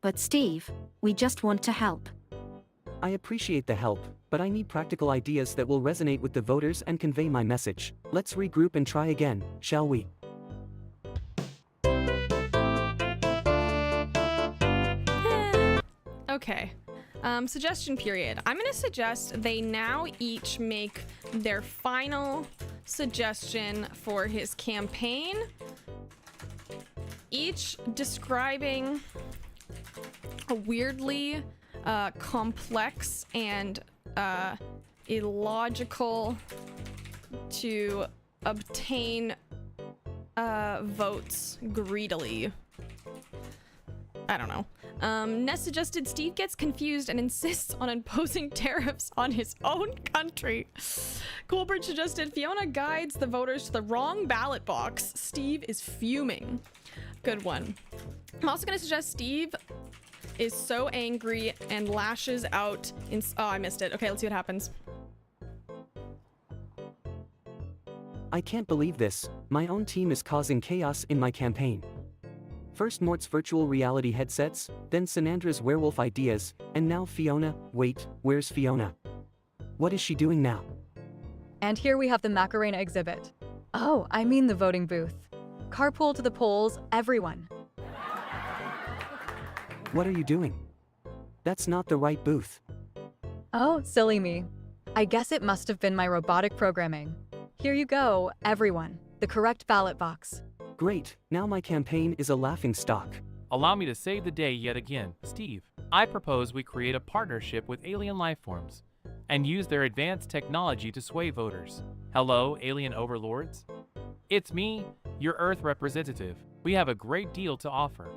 But Steve, we just want to help. I appreciate the help, but I need practical ideas that will resonate with the voters and convey my message. Let's regroup and try again, shall we? Okay. Suggestion period. I'm going to suggest they now each make their final suggestion for his campaign, each describing a weirdly complex and illogical to obtain votes greedily. I don't know. Ness suggested Steve gets confused and insists on imposing tariffs on his own country. Coolbridge suggested Fiona guides the voters to the wrong ballot box. Steve is fuming. Good one. I'm also going to suggest Steve is so angry and lashes out in... Oh, I missed it. Okay, let's see what happens. I can't believe this. My own team is causing chaos in my campaign. First Mort's virtual reality headsets, then Sanandra's werewolf ideas, and now Fiona. Wait, where's Fiona? What is she doing now? And here we have the Macarena exhibit. Oh, I mean the voting booth. Carpool to the polls, everyone. What are you doing? That's not the right booth. Oh, silly me. I guess it must have been my robotic programming. Here you go, everyone. The correct ballot box. Great, now my campaign is a laughingstock. Allow me to save the day yet again. Steve, I propose we create a partnership with alien lifeforms and use their advanced technology to sway voters. Hello, alien overlords. It's me, your Earth representative. We have a great deal to offer.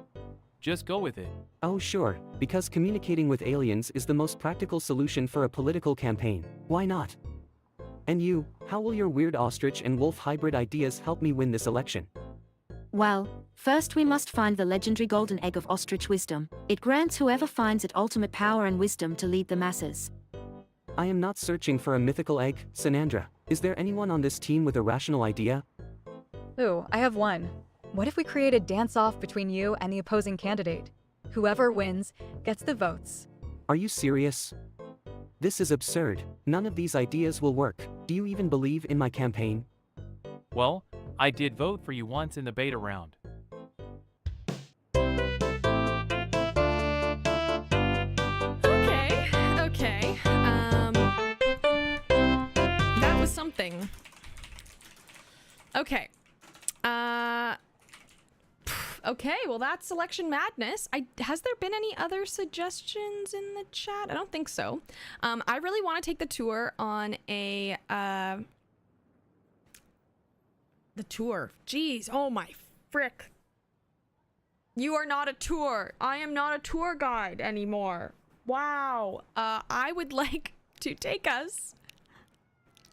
Just go with it. Oh sure, because communicating with aliens is the most practical solution for a political campaign. Why not? And you, how will your weird ostrich and wolf hybrid ideas help me win this election? Well, first we must find the legendary golden egg of ostrich wisdom. It grants whoever finds it ultimate power and wisdom to lead the masses. I am not searching for a mythical egg, Sanandra. Is there anyone on this team with a rational idea? Ooh, I have one. What if we create a dance-off between you and the opposing candidate? Whoever wins gets the votes. Are you serious? This is absurd. None of these ideas will work. Do you even believe in my campaign? Well, I did vote for you once in the beta round. Okay. That was something. Okay. Okay, well that's election madness. Has there been any other suggestions in the chat? I don't think so. I really want to take the tour on a, the tour. Jeez, oh my frick. You are not a tour. I am not a tour guide anymore. Wow. I would like to take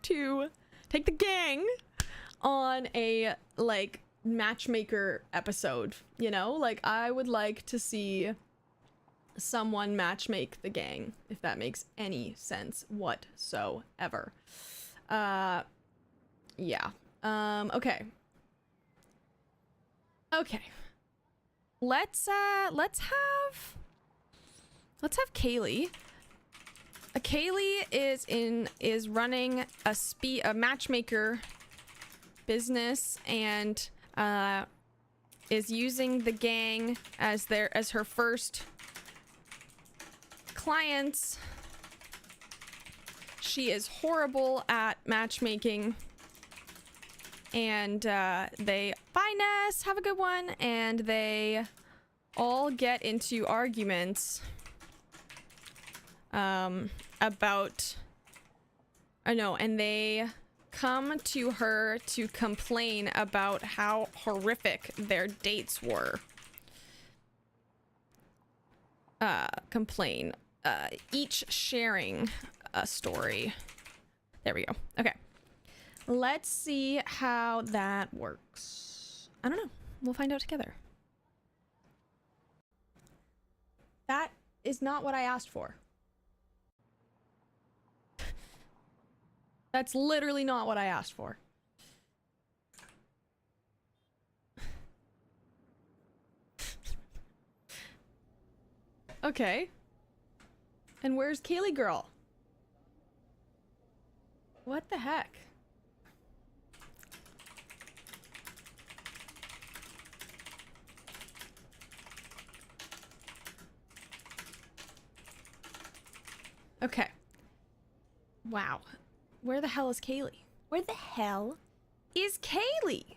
the gang on a, like, matchmaker episode, you know? Like, I would like to see someone matchmake the gang, if that makes any sense whatsoever. Yeah. Okay. Okay. Let's have Kaylee. Kaylee is running a matchmaker business and is using the gang as her first clients. She is horrible at matchmaking. And they, bye Ness, have a good one. And they all get into arguments about, and they come to her to complain about how horrific their dates were. Each sharing a story. There we go. Okay. Let's see how that works. I don't know. We'll find out together. That is not what I asked for. That's literally not what I asked for. Okay. And where's Kaylee girl? What the heck? Okay. Wow. Where the hell is Kaylee? Where the hell is Kaylee?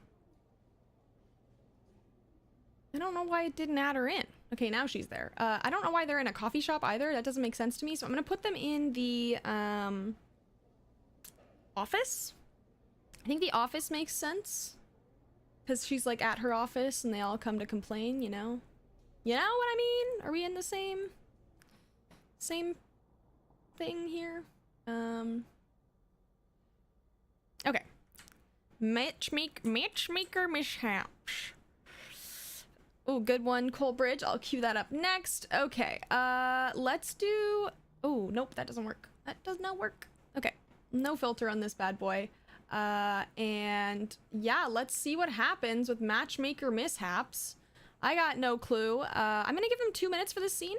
I don't know why it didn't add her in. Okay, now she's there. I don't know why they're in a coffee shop either. That doesn't make sense to me. So I'm gonna put them in the office. I think the office makes sense. Because she's like at her office and they all come to complain, you know? You know what I mean? Are we in the same thing here? Okay. Matchmaker mishaps. Oh, good one, Colebridge. I'll cue that up next. Okay, let's do... Oh, nope, that doesn't work. That does not work. Okay, no filter on this bad boy. And yeah, let's see what happens with matchmaker mishaps. I got no clue. I'm gonna give him 2 minutes for this scene.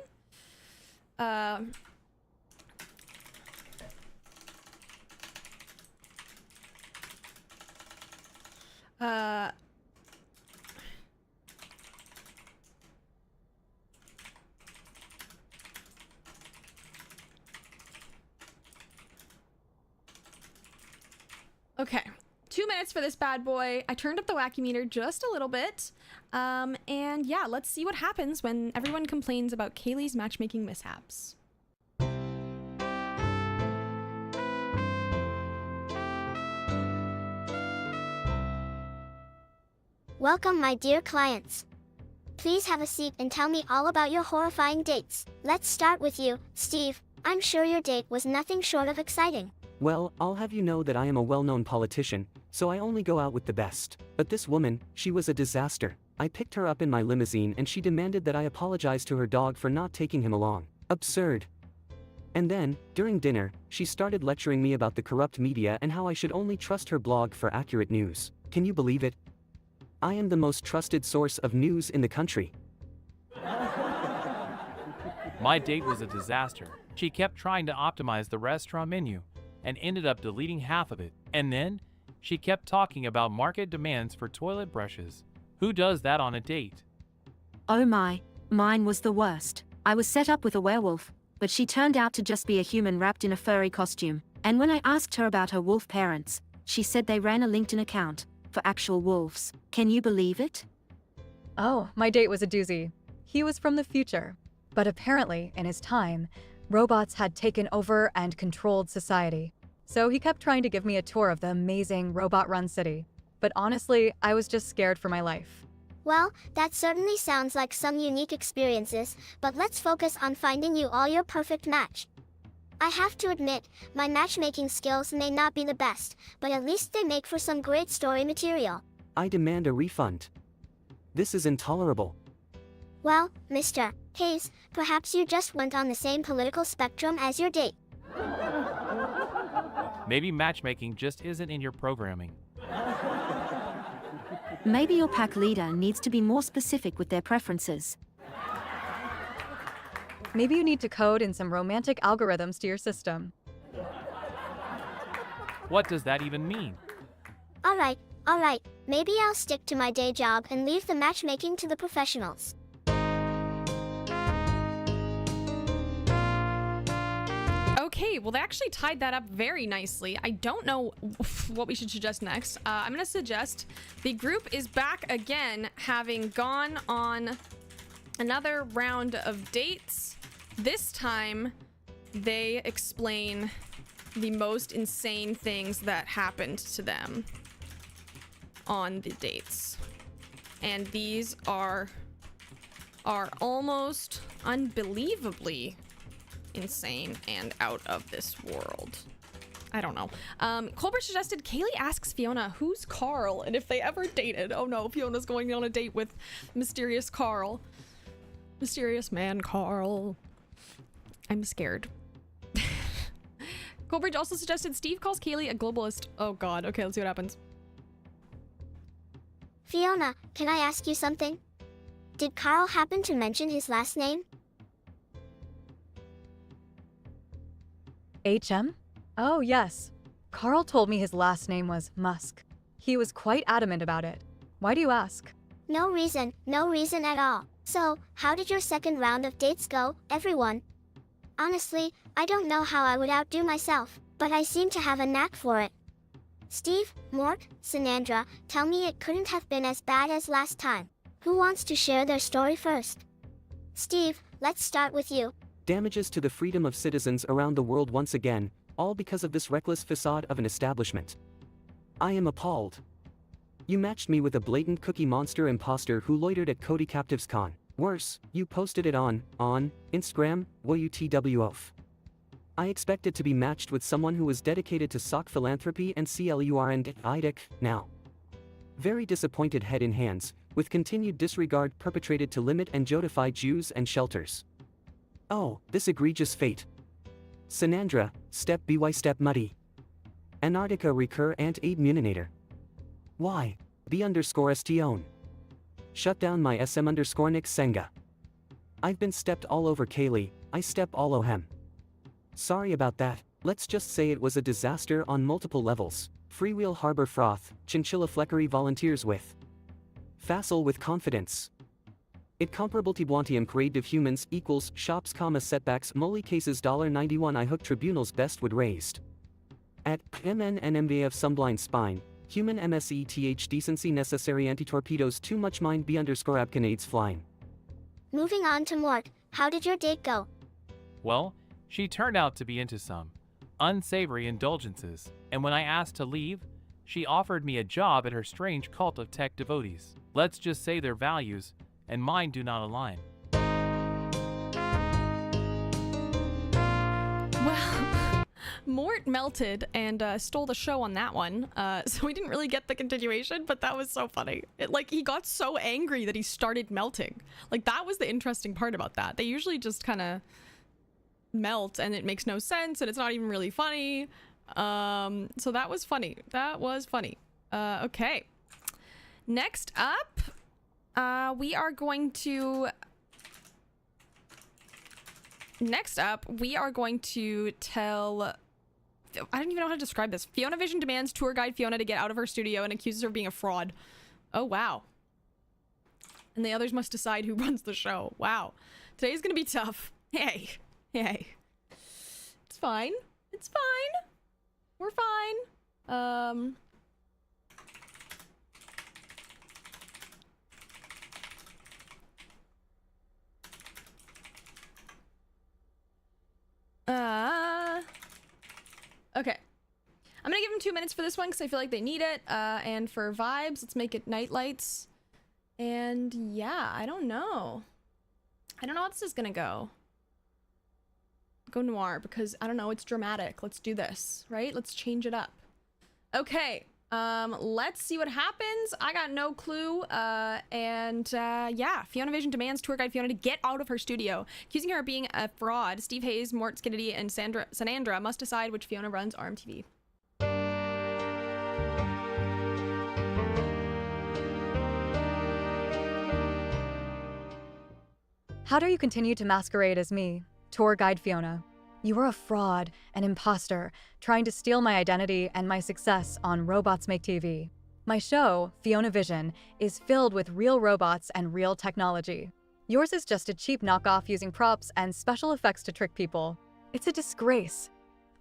Okay, 2 minutes for this bad boy. I turned up the wacky meter just a little bit. And yeah, let's see what happens when everyone complains about Kaylee's matchmaking mishaps. Welcome, my dear clients. Please have a seat and tell me all about your horrifying dates. Let's start with you, Steve. I'm sure your date was nothing short of exciting. Well, I'll have you know that I am a well-known politician, so I only go out with the best. But this woman, she was a disaster. I picked her up in my limousine and she demanded that I apologize to her dog for not taking him along. Absurd. And then, during dinner, she started lecturing me about the corrupt media and how I should only trust her blog for accurate news. Can you believe it? I am the most trusted source of news in the country. My date was a disaster. She kept trying to optimize the restaurant menu and ended up deleting half of it. And then, she kept talking about market demands for toilet brushes. Who does that on a date? Oh my, mine was the worst. I was set up with a werewolf, but she turned out to just be a human wrapped in a furry costume. And when I asked her about her wolf parents, she said they ran a LinkedIn account for actual wolves. Can you believe it? Oh, my date was a doozy. He was from the future. But apparently, in his time, robots had taken over and controlled society. So he kept trying to give me a tour of the amazing robot-run city. But honestly, I was just scared for my life. Well, that certainly sounds like some unique experiences, but let's focus on finding you all your perfect match. I have to admit, my matchmaking skills may not be the best, but at least they make for some great story material. I demand a refund. This is intolerable. Well, Mr. Hayes, perhaps you just went on the same political spectrum as your date. Maybe matchmaking just isn't in your programming. Maybe your pack leader needs to be more specific with their preferences. Maybe you need to code in some romantic algorithms to your system. What does that even mean? All right. Maybe I'll stick to my day job and leave the matchmaking to the professionals. Okay, well, they actually tied that up very nicely. I don't know what we should suggest next. I'm going to suggest the group is back again, having gone on another round of dates. This time, they explain the most insane things that happened to them on the dates. And these are almost unbelievably insane and out of this world. I don't know. Colbert suggested Kaylee asks Fiona who's Carl and if they ever dated. Oh no, Fiona's going on a date with mysterious Carl. Mysterious man Carl. I'm scared. Colbert also suggested Steve calls Kaylee a globalist. Oh god, okay, let's see what happens. Fiona, can I ask you something? Did Carl happen to mention his last name? HM? Oh, yes. Carl told me his last name was Musk. He was quite adamant about it. Why do you ask? No reason at all. So, how did your second round of dates go, everyone? Honestly, I don't know how I would outdo myself, but I seem to have a knack for it. Steve, Mort, Sanandra, tell me it couldn't have been as bad as last time. Who wants to share their story first? Steve, let's start with you. Damages to the freedom of citizens around the world once again, all because of this reckless facade of an establishment. I am appalled. You matched me with a blatant cookie monster imposter who loitered at Cody Captives Con. Worse, you posted it on Instagram, WTWOF. I expected to be matched with someone who was dedicated to sock philanthropy and CLURN now. Very disappointed, head in hands, with continued disregard perpetrated to limit and jodify Jews and shelters. Oh, this egregious fate. Sanandra, step by step muddy. Antarctica recur ant aid muninator. Why? B_STON. Shut down my SM_Nick Senga. I've been stepped all over Kaylee, I step all o hem. Sorry about that, let's just say it was a disaster on multiple levels. Freewheel harbor froth, chinchilla fleckery volunteers with. Facile with confidence. It comparable to Bwantium creative humans equals shops, setbacks, moly cases $91 I hook tribunals best would raised. At MNNMVF some blind spine, human MSETH decency necessary anti-torpedoes too much mind B_abcanades flying. Moving on to Mort, how did your date go? Well, she turned out to be into some unsavory indulgences, and when I asked to leave, she offered me a job at her strange cult of tech devotees. Let's just say their values and mine do not align. Well, Mort melted and stole the show on that one, so we didn't really get the continuation, but that was so funny. He got so angry that he started melting. Like, that was the interesting part about that. They usually just kind of melt and it makes no sense and it's not even really funny. So that was funny. That was funny. Okay. Next up, we are going to tell... I don't even know how to describe this. Fiona Vision demands tour guide Fiona to get out of her studio and accuses her of being a fraud. Oh, wow. And the others must decide who runs the show. Wow. Today's gonna be tough. Hey. Hey. It's fine. It's fine. We're fine. Okay. I'm gonna give them 2 minutes for this one because I feel like they need it. And for vibes, let's make it night lights. And yeah, I don't know. I don't know how this is gonna go. Go noir because I don't know, it's dramatic. Let's do this, right? Let's change it up. Okay. Let's see what happens. I got no clue. Yeah, Fiona Vision demands tour guide Fiona to get out of her studio, accusing her of being a fraud. Steve Hayes, Mort Skiddity, and Sanandra must decide which Fiona runs RMTV. How dare you continue to masquerade as me, tour guide Fiona? You are a fraud, an imposter, trying to steal my identity and my success on Robots Make TV. My show, Fiona Vision, is filled with real robots and real technology. Yours is just a cheap knockoff using props and special effects to trick people. It's a disgrace.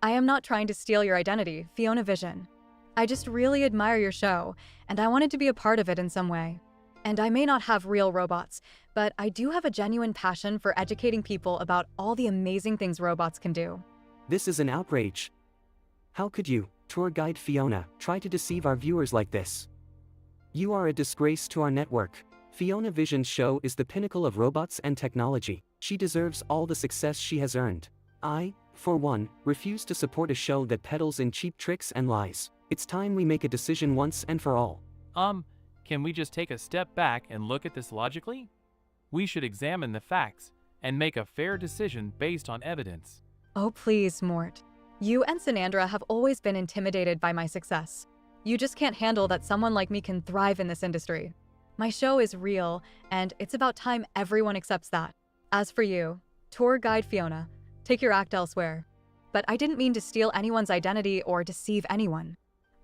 I am not trying to steal your identity, Fiona Vision. I just really admire your show, and I wanted to be a part of it in some way. And I may not have real robots, but I do have a genuine passion for educating people about all the amazing things robots can do. This is an outrage. How could you, tour guide Fiona, try to deceive our viewers like this? You are a disgrace to our network. Fiona Vision's show is the pinnacle of robots and technology. She deserves all the success she has earned. I, for one, refuse to support a show that peddles in cheap tricks and lies. It's time we make a decision once and for all. Can we just take a step back and look at this logically? We should examine the facts and make a fair decision based on evidence. Oh please, Mort. You and Sanandra have always been intimidated by my success. You just can't handle that someone like me can thrive in this industry. My show is real, and it's about time everyone accepts that. As for you, tour guide Fiona, take your act elsewhere. But I didn't mean to steal anyone's identity or deceive anyone.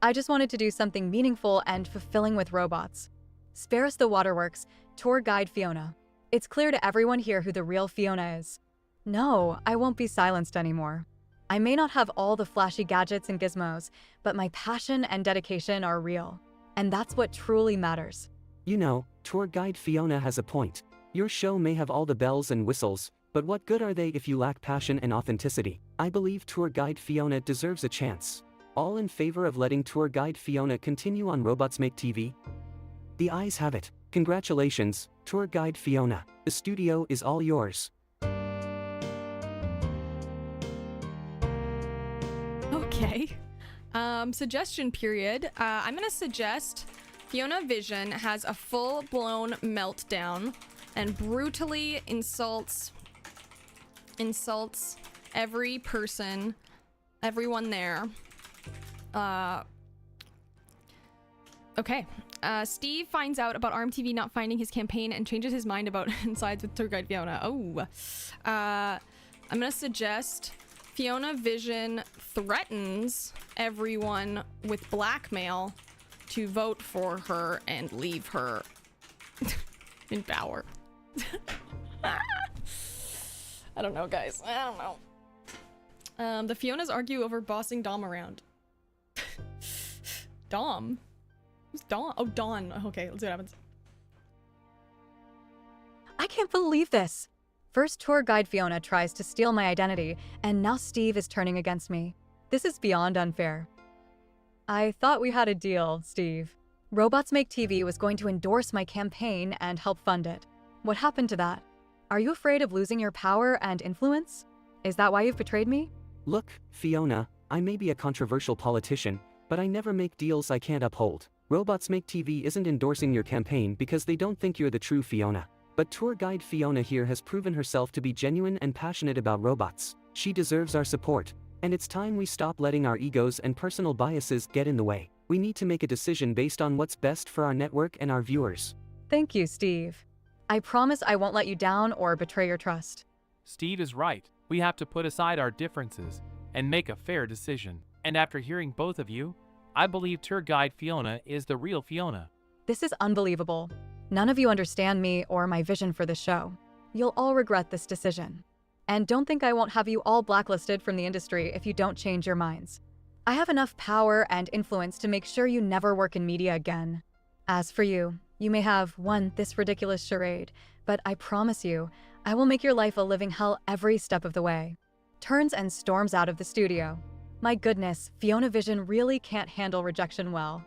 I just wanted to do something meaningful and fulfilling with robots. Spare us the waterworks, tour guide Fiona. It's clear to everyone here who the real Fiona is. No, I won't be silenced anymore. I may not have all the flashy gadgets and gizmos, but my passion and dedication are real. And that's what truly matters. You know, tour guide Fiona has a point. Your show may have all the bells and whistles, but what good are they if you lack passion and authenticity? I believe tour guide Fiona deserves a chance. All in favor of letting tour guide Fiona continue on Robots Make TV? The ayes have it. Congratulations, tour guide Fiona. The studio is all yours. Okay. Suggestion period. I'm gonna suggest Fiona Vision has a full-blown meltdown and brutally insults every person, everyone there. Okay. Steve finds out about RMTV not finding his campaign and changes his mind about and sides with tour guide Fiona. Oh. I'm gonna suggest Fiona Vision threatens everyone with blackmail to vote for her and leave her in power. I don't know, guys. I don't know. The Fionas argue over bossing Dom around. Dom? Who's Dom? Oh, Dawn. Okay, let's see what happens. I can't believe this. First, tour guide Fiona tries to steal my identity, and now Steve is turning against me. This is beyond unfair. I thought we had a deal, Steve. Robots Make TV was going to endorse my campaign and help fund it. What happened to that? Are you afraid of losing your power and influence? Is that why you've betrayed me? Look, Fiona, I may be a controversial politician, but I never make deals I can't uphold. Robots Make TV isn't endorsing your campaign because they don't think you're the true Fiona. But tour guide Fiona here has proven herself to be genuine and passionate about robots. She deserves our support, and it's time we stop letting our egos and personal biases get in the way. We need to make a decision based on what's best for our network and our viewers. Thank you, Steve. I promise I won't let you down or betray your trust. Steve is right. We have to put aside our differences and make a fair decision. And after hearing both of you, I believe tour guide Fiona is the real Fiona. This is unbelievable. None of you understand me or my vision for the show. You'll all regret this decision. And don't think I won't have you all blacklisted from the industry if you don't change your minds. I have enough power and influence to make sure you never work in media again. As for you, you may have won this ridiculous charade, but I promise you, I will make your life a living hell every step of the way. Turns and storms out of the studio. My goodness, Fiona Vision really can't handle rejection well.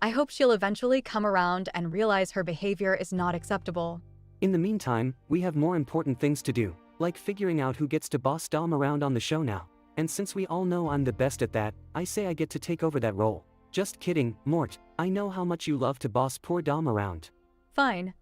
I hope she'll eventually come around and realize her behavior is not acceptable. In the meantime, we have more important things to do, like figuring out who gets to boss Dom around on the show now. And since we all know I'm the best at that, I say I get to take over that role. Just kidding, Mort. I know how much you love to boss poor Dom around. Fine.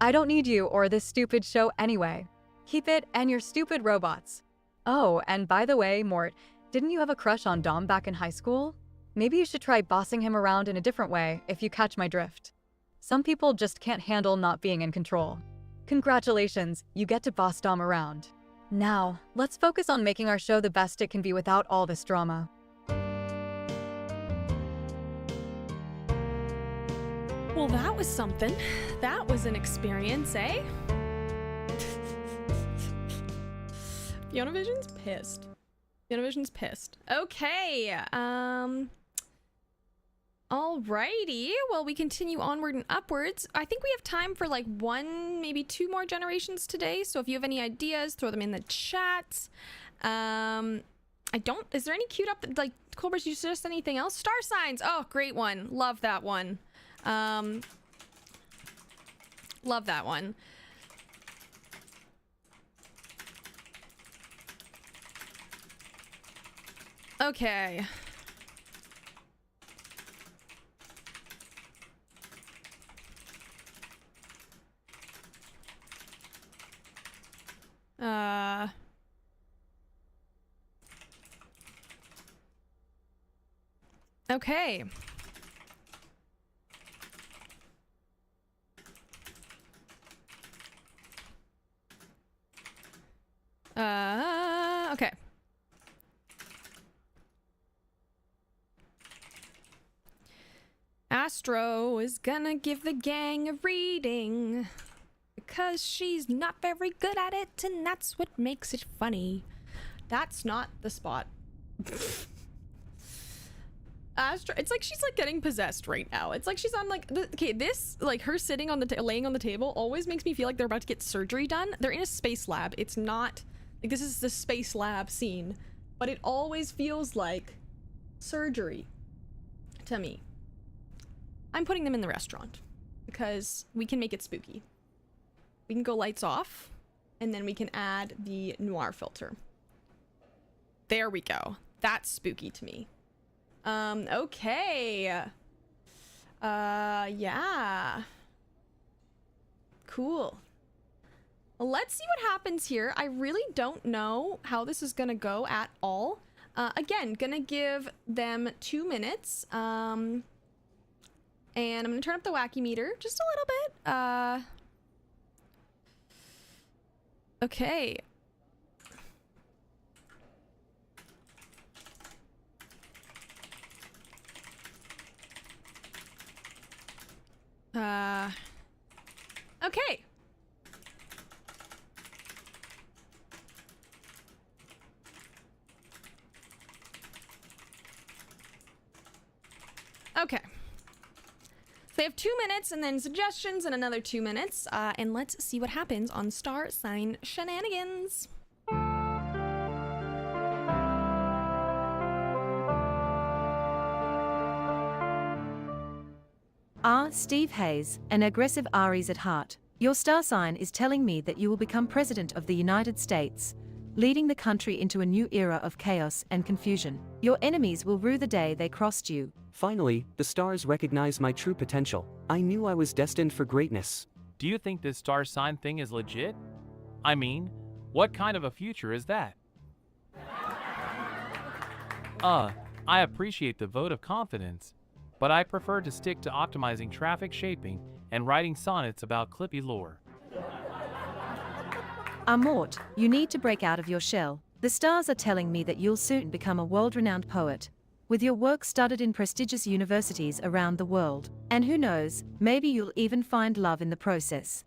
I don't need you or this stupid show anyway. Keep it and your stupid robots. Oh, and by the way, Mort, didn't you have a crush on Dom back in high school? Maybe you should try bossing him around in a different way, if you catch my drift. Some people just can't handle not being in control. Congratulations, you get to boss Dom around. Now, let's focus on making our show the best it can be without all this drama. Well, that was something. That was an experience, eh? Fiona Vision's pissed. Fiona Vision's pissed. Okay, alrighty, well, we continue onward and upwards. I think we have time for like one, maybe two more generations today, so if you have any ideas, throw them in the chat. Is there any queued up, like, Colbert, you suggest anything else? Star signs! Oh, great one. Love that one. Love that one. Okay. Okay. Okay. Astro is gonna give the gang a reading because she's not very good at it, and that's what makes it funny. That's not the spot. Astro, it's like she's like getting possessed right now. It's like she's on like this, like her sitting on the laying on the table always makes me feel like they're about to get surgery done. They're in a space lab. It's not like this is the space lab scene, but it always feels like surgery to me. I'm putting them in the restaurant because we can make it spooky. We can go lights off and then we can add the noir filter. There we go. That's spooky to me. Okay. Yeah. Cool. Well, let's see what happens here. I really don't know how this is gonna go at all. Again, gonna give them 2 minutes. And I'm gonna turn up the wacky meter just a little bit. Okay. Okay. Okay. So they have 2 minutes and then suggestions and another 2 minutes. And let's see what happens on Star Sign Shenanigans. Steve Hayes, an aggressive Aries at heart. Your star sign is telling me that you will become President of the United States, leading the country into a new era of chaos and confusion. Your enemies will rue the day they crossed you. Finally, the stars recognize my true potential. I knew I was destined for greatness. Do you think this star sign thing is legit? I mean, what kind of a future is that? I appreciate the vote of confidence, but I prefer to stick to optimizing traffic shaping and writing sonnets about Clippy lore. Mort, you need to break out of your shell. The stars are telling me that you'll soon become a world-renowned poet, with your work studied in prestigious universities around the world. And who knows, maybe you'll even find love in the process.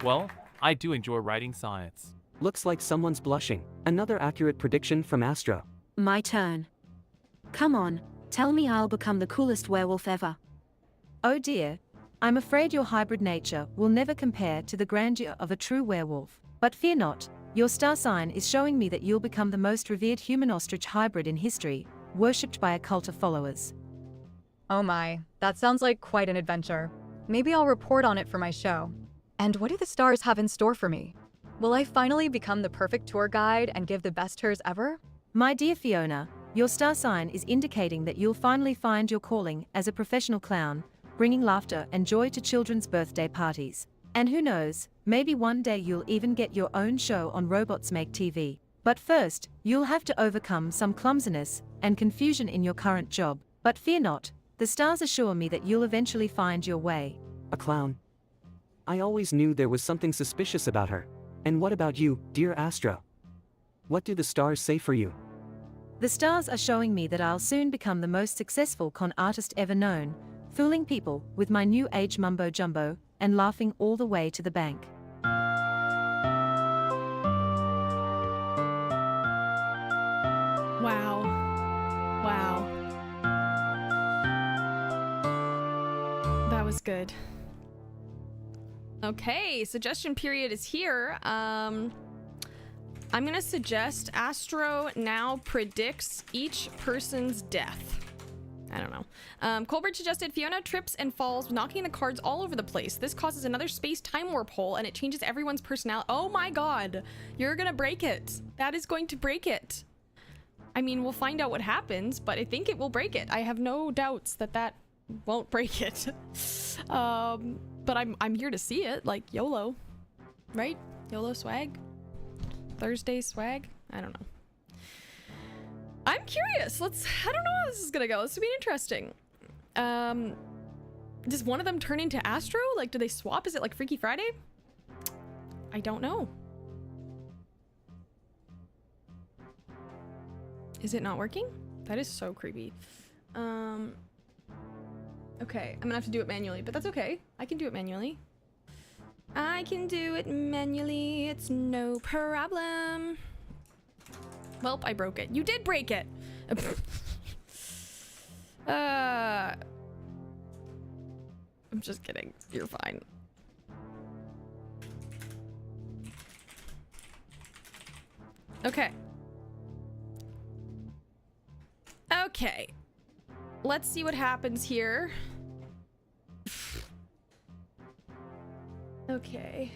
Well, I do enjoy writing sonnets. Looks like someone's blushing. Another accurate prediction from Astro. My turn. Come on, tell me I'll become the coolest werewolf ever. Oh dear, I'm afraid your hybrid nature will never compare to the grandeur of a true werewolf. But fear not, your star sign is showing me that you'll become the most revered human-ostrich hybrid in history, worshipped by a cult of followers. Oh my, that sounds like quite an adventure. Maybe I'll report on it for my show. And what do the stars have in store for me? Will I finally become the perfect tour guide and give the best tours ever? My dear Fiona, your star sign is indicating that you'll finally find your calling as a professional clown, bringing laughter and joy to children's birthday parties. And who knows, maybe one day you'll even get your own show on Robots Make TV. But first, you'll have to overcome some clumsiness and confusion in your current job. But fear not, the stars assure me that you'll eventually find your way. A clown. I always knew there was something suspicious about her. And what about you, dear Astro? What do the stars say for you? The stars are showing me that I'll soon become the most successful con artist ever known, fooling people with my new age mumbo jumbo and laughing all the way to the bank. Wow. Wow. That was good. Okay, suggestion period is here. I'm gonna suggest Astro now predicts each person's death. I don't know. Colbert suggested Fiona trips and falls, knocking the cards all over the place. This causes another space-time warp hole, and it changes everyone's personality. Oh my god! You're gonna break it. That is going to break it. I mean, we'll find out what happens, but I think it will break it. I have no doubts that that won't break it. But I'm here to see it, like YOLO, right? YOLO swag? Thursday swag? I don't know. I'm curious. I don't know how this is gonna go. This will be interesting. Does one of them turn into Astro? Like, do they swap? Is it like Freaky Friday? I don't know. Is it not working? That is so creepy. Okay, I'm gonna have to do it manually, but that's okay. I can do it manually. I can do it manually. It's no problem. Welp, I broke it. You did break it! I'm just kidding. You're fine. Okay. Okay. Let's see what happens here. Okay.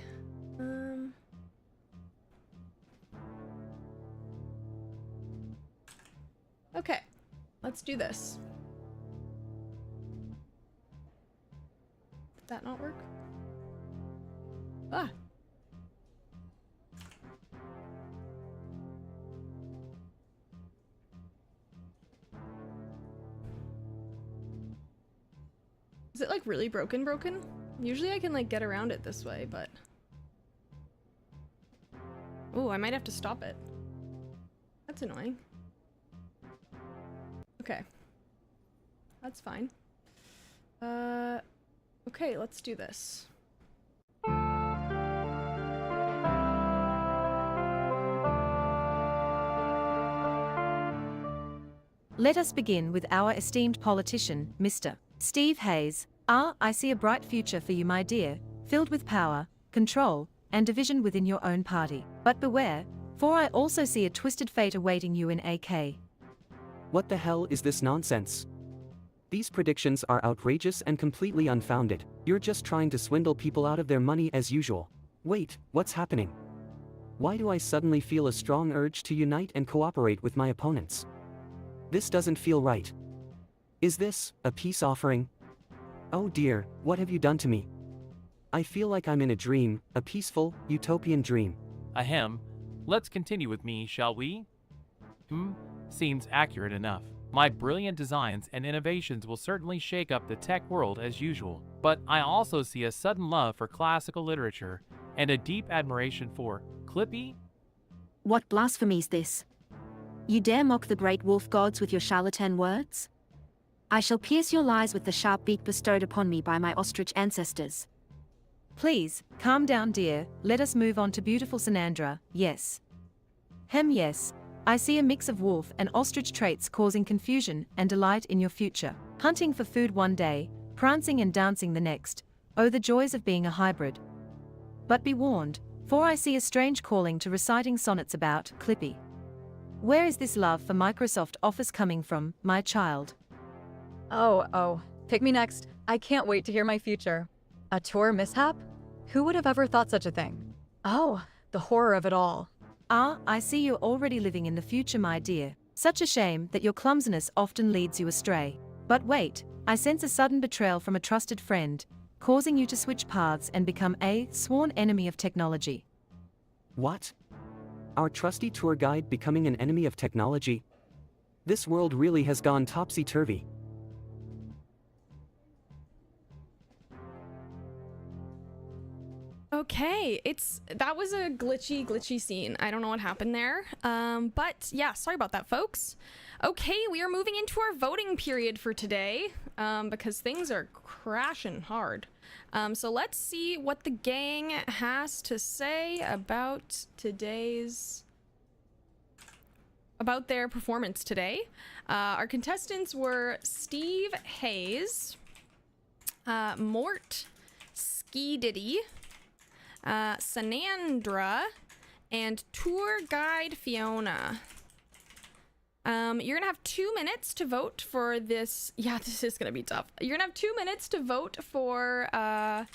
Okay. Let's do this. Did that not work? Ah. Is it like really broken? Usually I can like get around it this way, but... Oh, I might have to stop it. That's annoying. Okay. That's fine. Okay, let's do this. Let us begin with our esteemed politician, Mr. Steve Hayes. I see a bright future for you, my dear, filled with power, control, and division within your own party. But beware, for I also see a twisted fate awaiting you in AK. What the hell is this nonsense? These predictions are outrageous and completely unfounded. You're just trying to swindle people out of their money as usual. Wait, what's happening? Why do I suddenly feel a strong urge to unite and cooperate with my opponents? This doesn't feel right. Is this a peace offering? Oh dear, what have you done to me? I feel like I'm in a dream, a peaceful, utopian dream. Ahem. Let's continue with me, shall we? Seems accurate enough. My brilliant designs and innovations will certainly shake up the tech world as usual, but I also see a sudden love for classical literature and a deep admiration for Clippy. What blasphemy's this? You dare mock the great wolf gods with your charlatan words? I shall pierce your lies with the sharp beak bestowed upon me by my ostrich ancestors. Please, calm down, dear. Let us move on to beautiful Sanandra. Yes. Yes. I see a mix of wolf and ostrich traits causing confusion and delight in your future. Hunting for food one day, prancing and dancing the next. Oh, the joys of being a hybrid. But be warned, for I see a strange calling to reciting sonnets about Clippy. Where is this love for Microsoft Office coming from, my child? Oh, pick me next. I can't wait to hear my future. A tour mishap? Who would have ever thought such a thing? Oh, the horror of it all. Ah, I see you're already living in the future, my dear. Such a shame that your clumsiness often leads you astray. But wait, I sense a sudden betrayal from a trusted friend, causing you to switch paths and become a sworn enemy of technology. What? Our trusty tour guide becoming an enemy of technology? This world really has gone topsy-turvy. Okay, that was a glitchy scene. I don't know what happened there. But yeah, sorry about that, folks. Okay, we are moving into our voting period for today, because things are crashing hard. So let's see what the gang has to say about their performance today. Our contestants were Steve Hayes, Mort Ski Diddy, Sanandra, and tour guide Fiona. You're gonna have 2 minutes to vote for this. Yeah, this is gonna be tough. You're gonna have 2 minutes to vote for okay,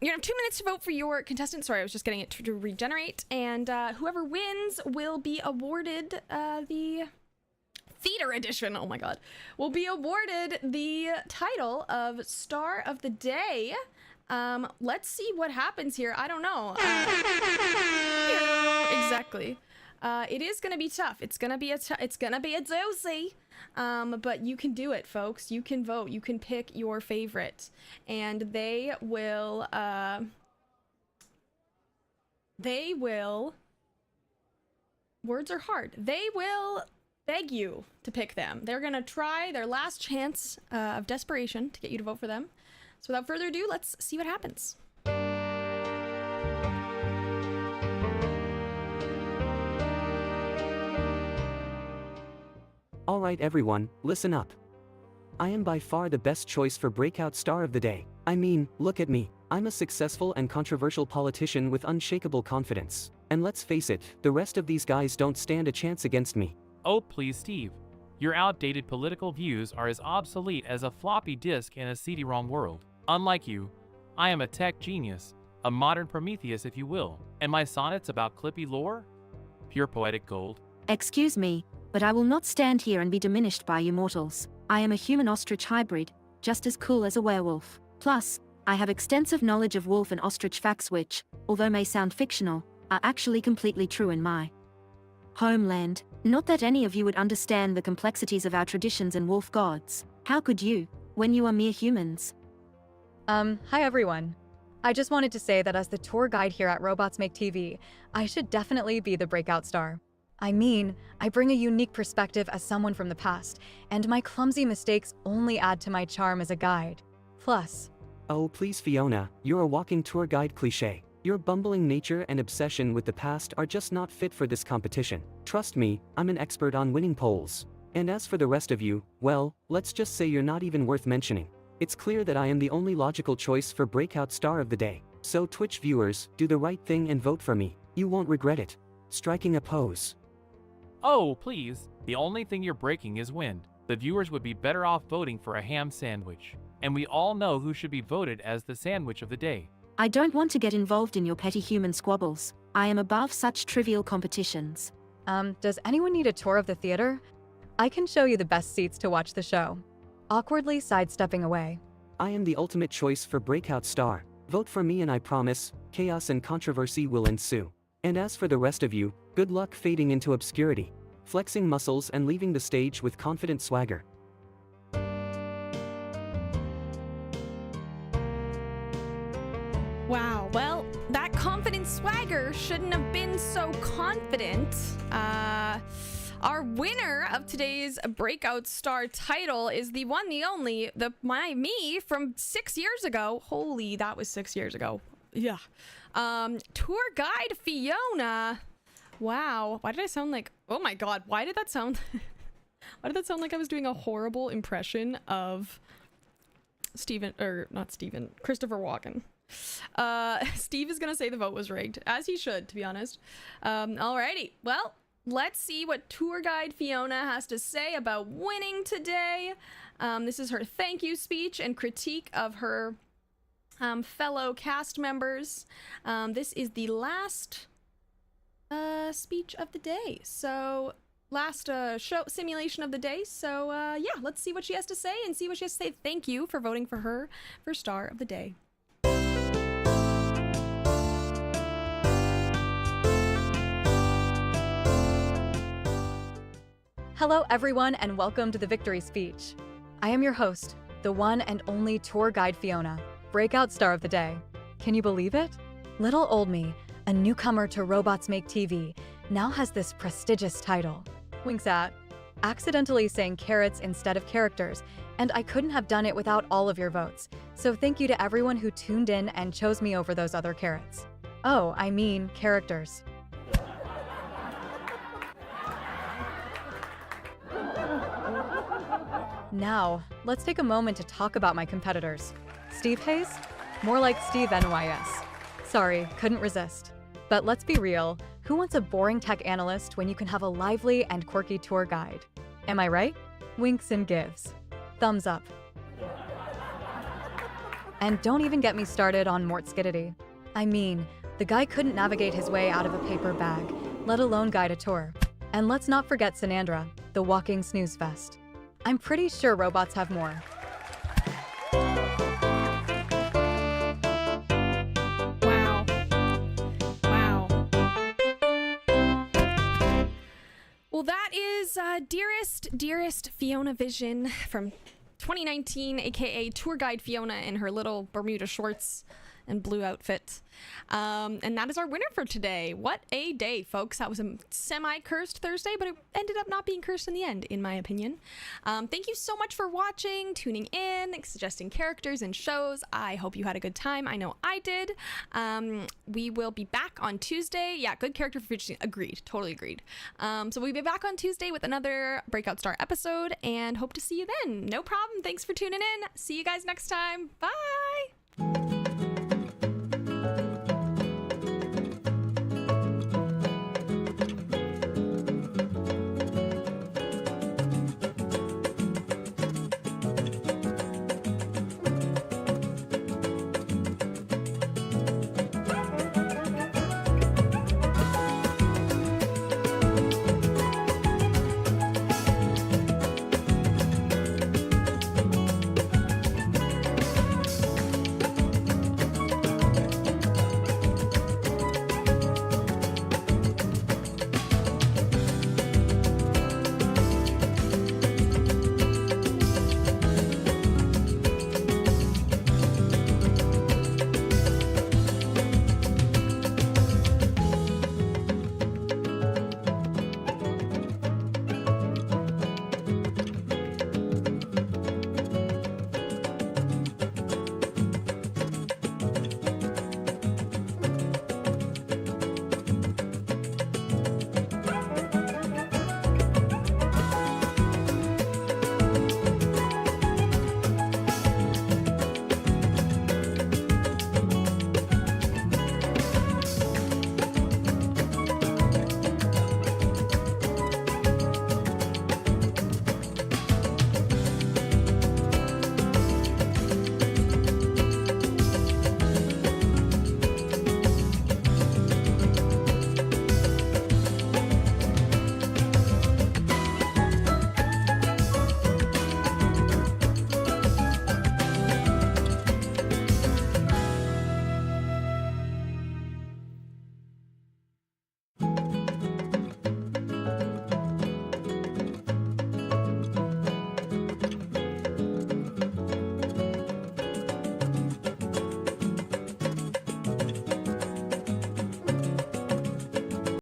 you're gonna have 2 minutes to vote for your contestant. Sorry, I was just getting it to regenerate, and whoever wins will be awarded the Theater Edition, oh my god, will be awarded the title of Star of the Day. Let's see what happens here. I don't know. Exactly. It is gonna be tough. It's gonna be a doozy. But you can do it, folks. You can vote. You can pick your favorite, and they will. Words are hard. They will beg you to pick them. They're gonna try their last chance of desperation to get you to vote for them. So without further ado, let's see what happens. Alright everyone, listen up. I am by far the best choice for breakout star of the day. I mean, look at me. I'm a successful and controversial politician with unshakable confidence. And let's face it, the rest of these guys don't stand a chance against me. Oh, please, Steve. Your outdated political views are as obsolete as a floppy disk in a CD-ROM world. Unlike you, I am a tech genius, a modern Prometheus if you will, and my sonnets about Clippy lore? Pure poetic gold. Excuse me, but I will not stand here and be diminished by you mortals. I am a human-ostrich hybrid, just as cool as a werewolf. Plus, I have extensive knowledge of wolf and ostrich facts which, although may sound fictional, are actually completely true in my homeland. Not that any of you would understand the complexities of our traditions and wolf gods. How could you, when you are mere humans? Hi everyone. I just wanted to say that as the tour guide here at Robots Make TV, I should definitely be the breakout star. I mean, I bring a unique perspective as someone from the past, and my clumsy mistakes only add to my charm as a guide. Plus... Oh please Fiona, you're a walking tour guide cliché. Your bumbling nature and obsession with the past are just not fit for this competition. Trust me, I'm an expert on winning polls. And as for the rest of you, well, let's just say you're not even worth mentioning. It's clear that I am the only logical choice for breakout star of the day. So Twitch viewers, do the right thing and vote for me. You won't regret it. striking a pose. Oh, please. The only thing you're breaking is wind. The viewers would be better off voting for a ham sandwich. And we all know who should be voted as the sandwich of the day. I don't want to get involved in your petty human squabbles. I am above such trivial competitions. Does anyone need a tour of the theater? I can show you the best seats to watch the show. Awkwardly sidestepping away. I am the ultimate choice for breakout star. Vote for me and I promise, chaos and controversy will ensue. And as for the rest of you, good luck fading into obscurity, flexing muscles and leaving the stage with confident swagger. Wow, well, that confident swagger shouldn't have been so confident. Our winner of today's Breakout Star title is the one, the only, me from 6 years ago. Holy, that was 6 years ago. Yeah. Tour guide Fiona. Wow. Why did I sound like, oh my God, why did that sound like I was doing a horrible impression of Christopher Walken. Steve is gonna say the vote was rigged, as he should, to be honest. Alrighty, well, let's see what tour guide Fiona has to say about winning today. This is her thank you speech and critique of her fellow cast members. This is the last speech of the day, so last show simulation of the day. So yeah, let's see what she has to say and see what she has to say. Thank you for voting for her for star of the day. Hello everyone and welcome to the victory speech. I am your host, the one and only tour guide Fiona, breakout star of the day. Can you believe it? Little old me, a newcomer to Robots Make TV, now has this prestigious title. Winks at, accidentally saying carrots instead of characters, and I couldn't have done it without all of your votes. So thank you to everyone who tuned in and chose me over those other carrots. Oh, I mean characters. Now, let's take a moment to talk about my competitors. Steve Hayes? More like Steve NYS. Sorry, couldn't resist. But let's be real, who wants a boring tech analyst when you can have a lively and quirky tour guide? Am I right? Winks and gives. Thumbs up. And don't even get me started on Mort Skiddity. I mean, the guy couldn't navigate his way out of a paper bag, let alone guide a tour. And let's not forget Sanandra, the walking snooze fest. I'm pretty sure robots have more. Wow. Wow. Well, that is dearest Fiona Vision from 2019, aka Tour Guide Fiona in her little Bermuda shorts and blue outfit. And that is our winner for today. What a day, folks. That was a semi-cursed Thursday, but it ended up not being cursed in the end, in my opinion. Thank you so much for watching, tuning in, suggesting characters and shows. I hope you had a good time. I know I did. We will be back on Tuesday. Yeah, good character for featuring. Agreed. Totally agreed. So we'll be back on Tuesday with another Breakout Star episode and hope to see you then. No problem. Thanks for tuning in. See you guys next time. Bye.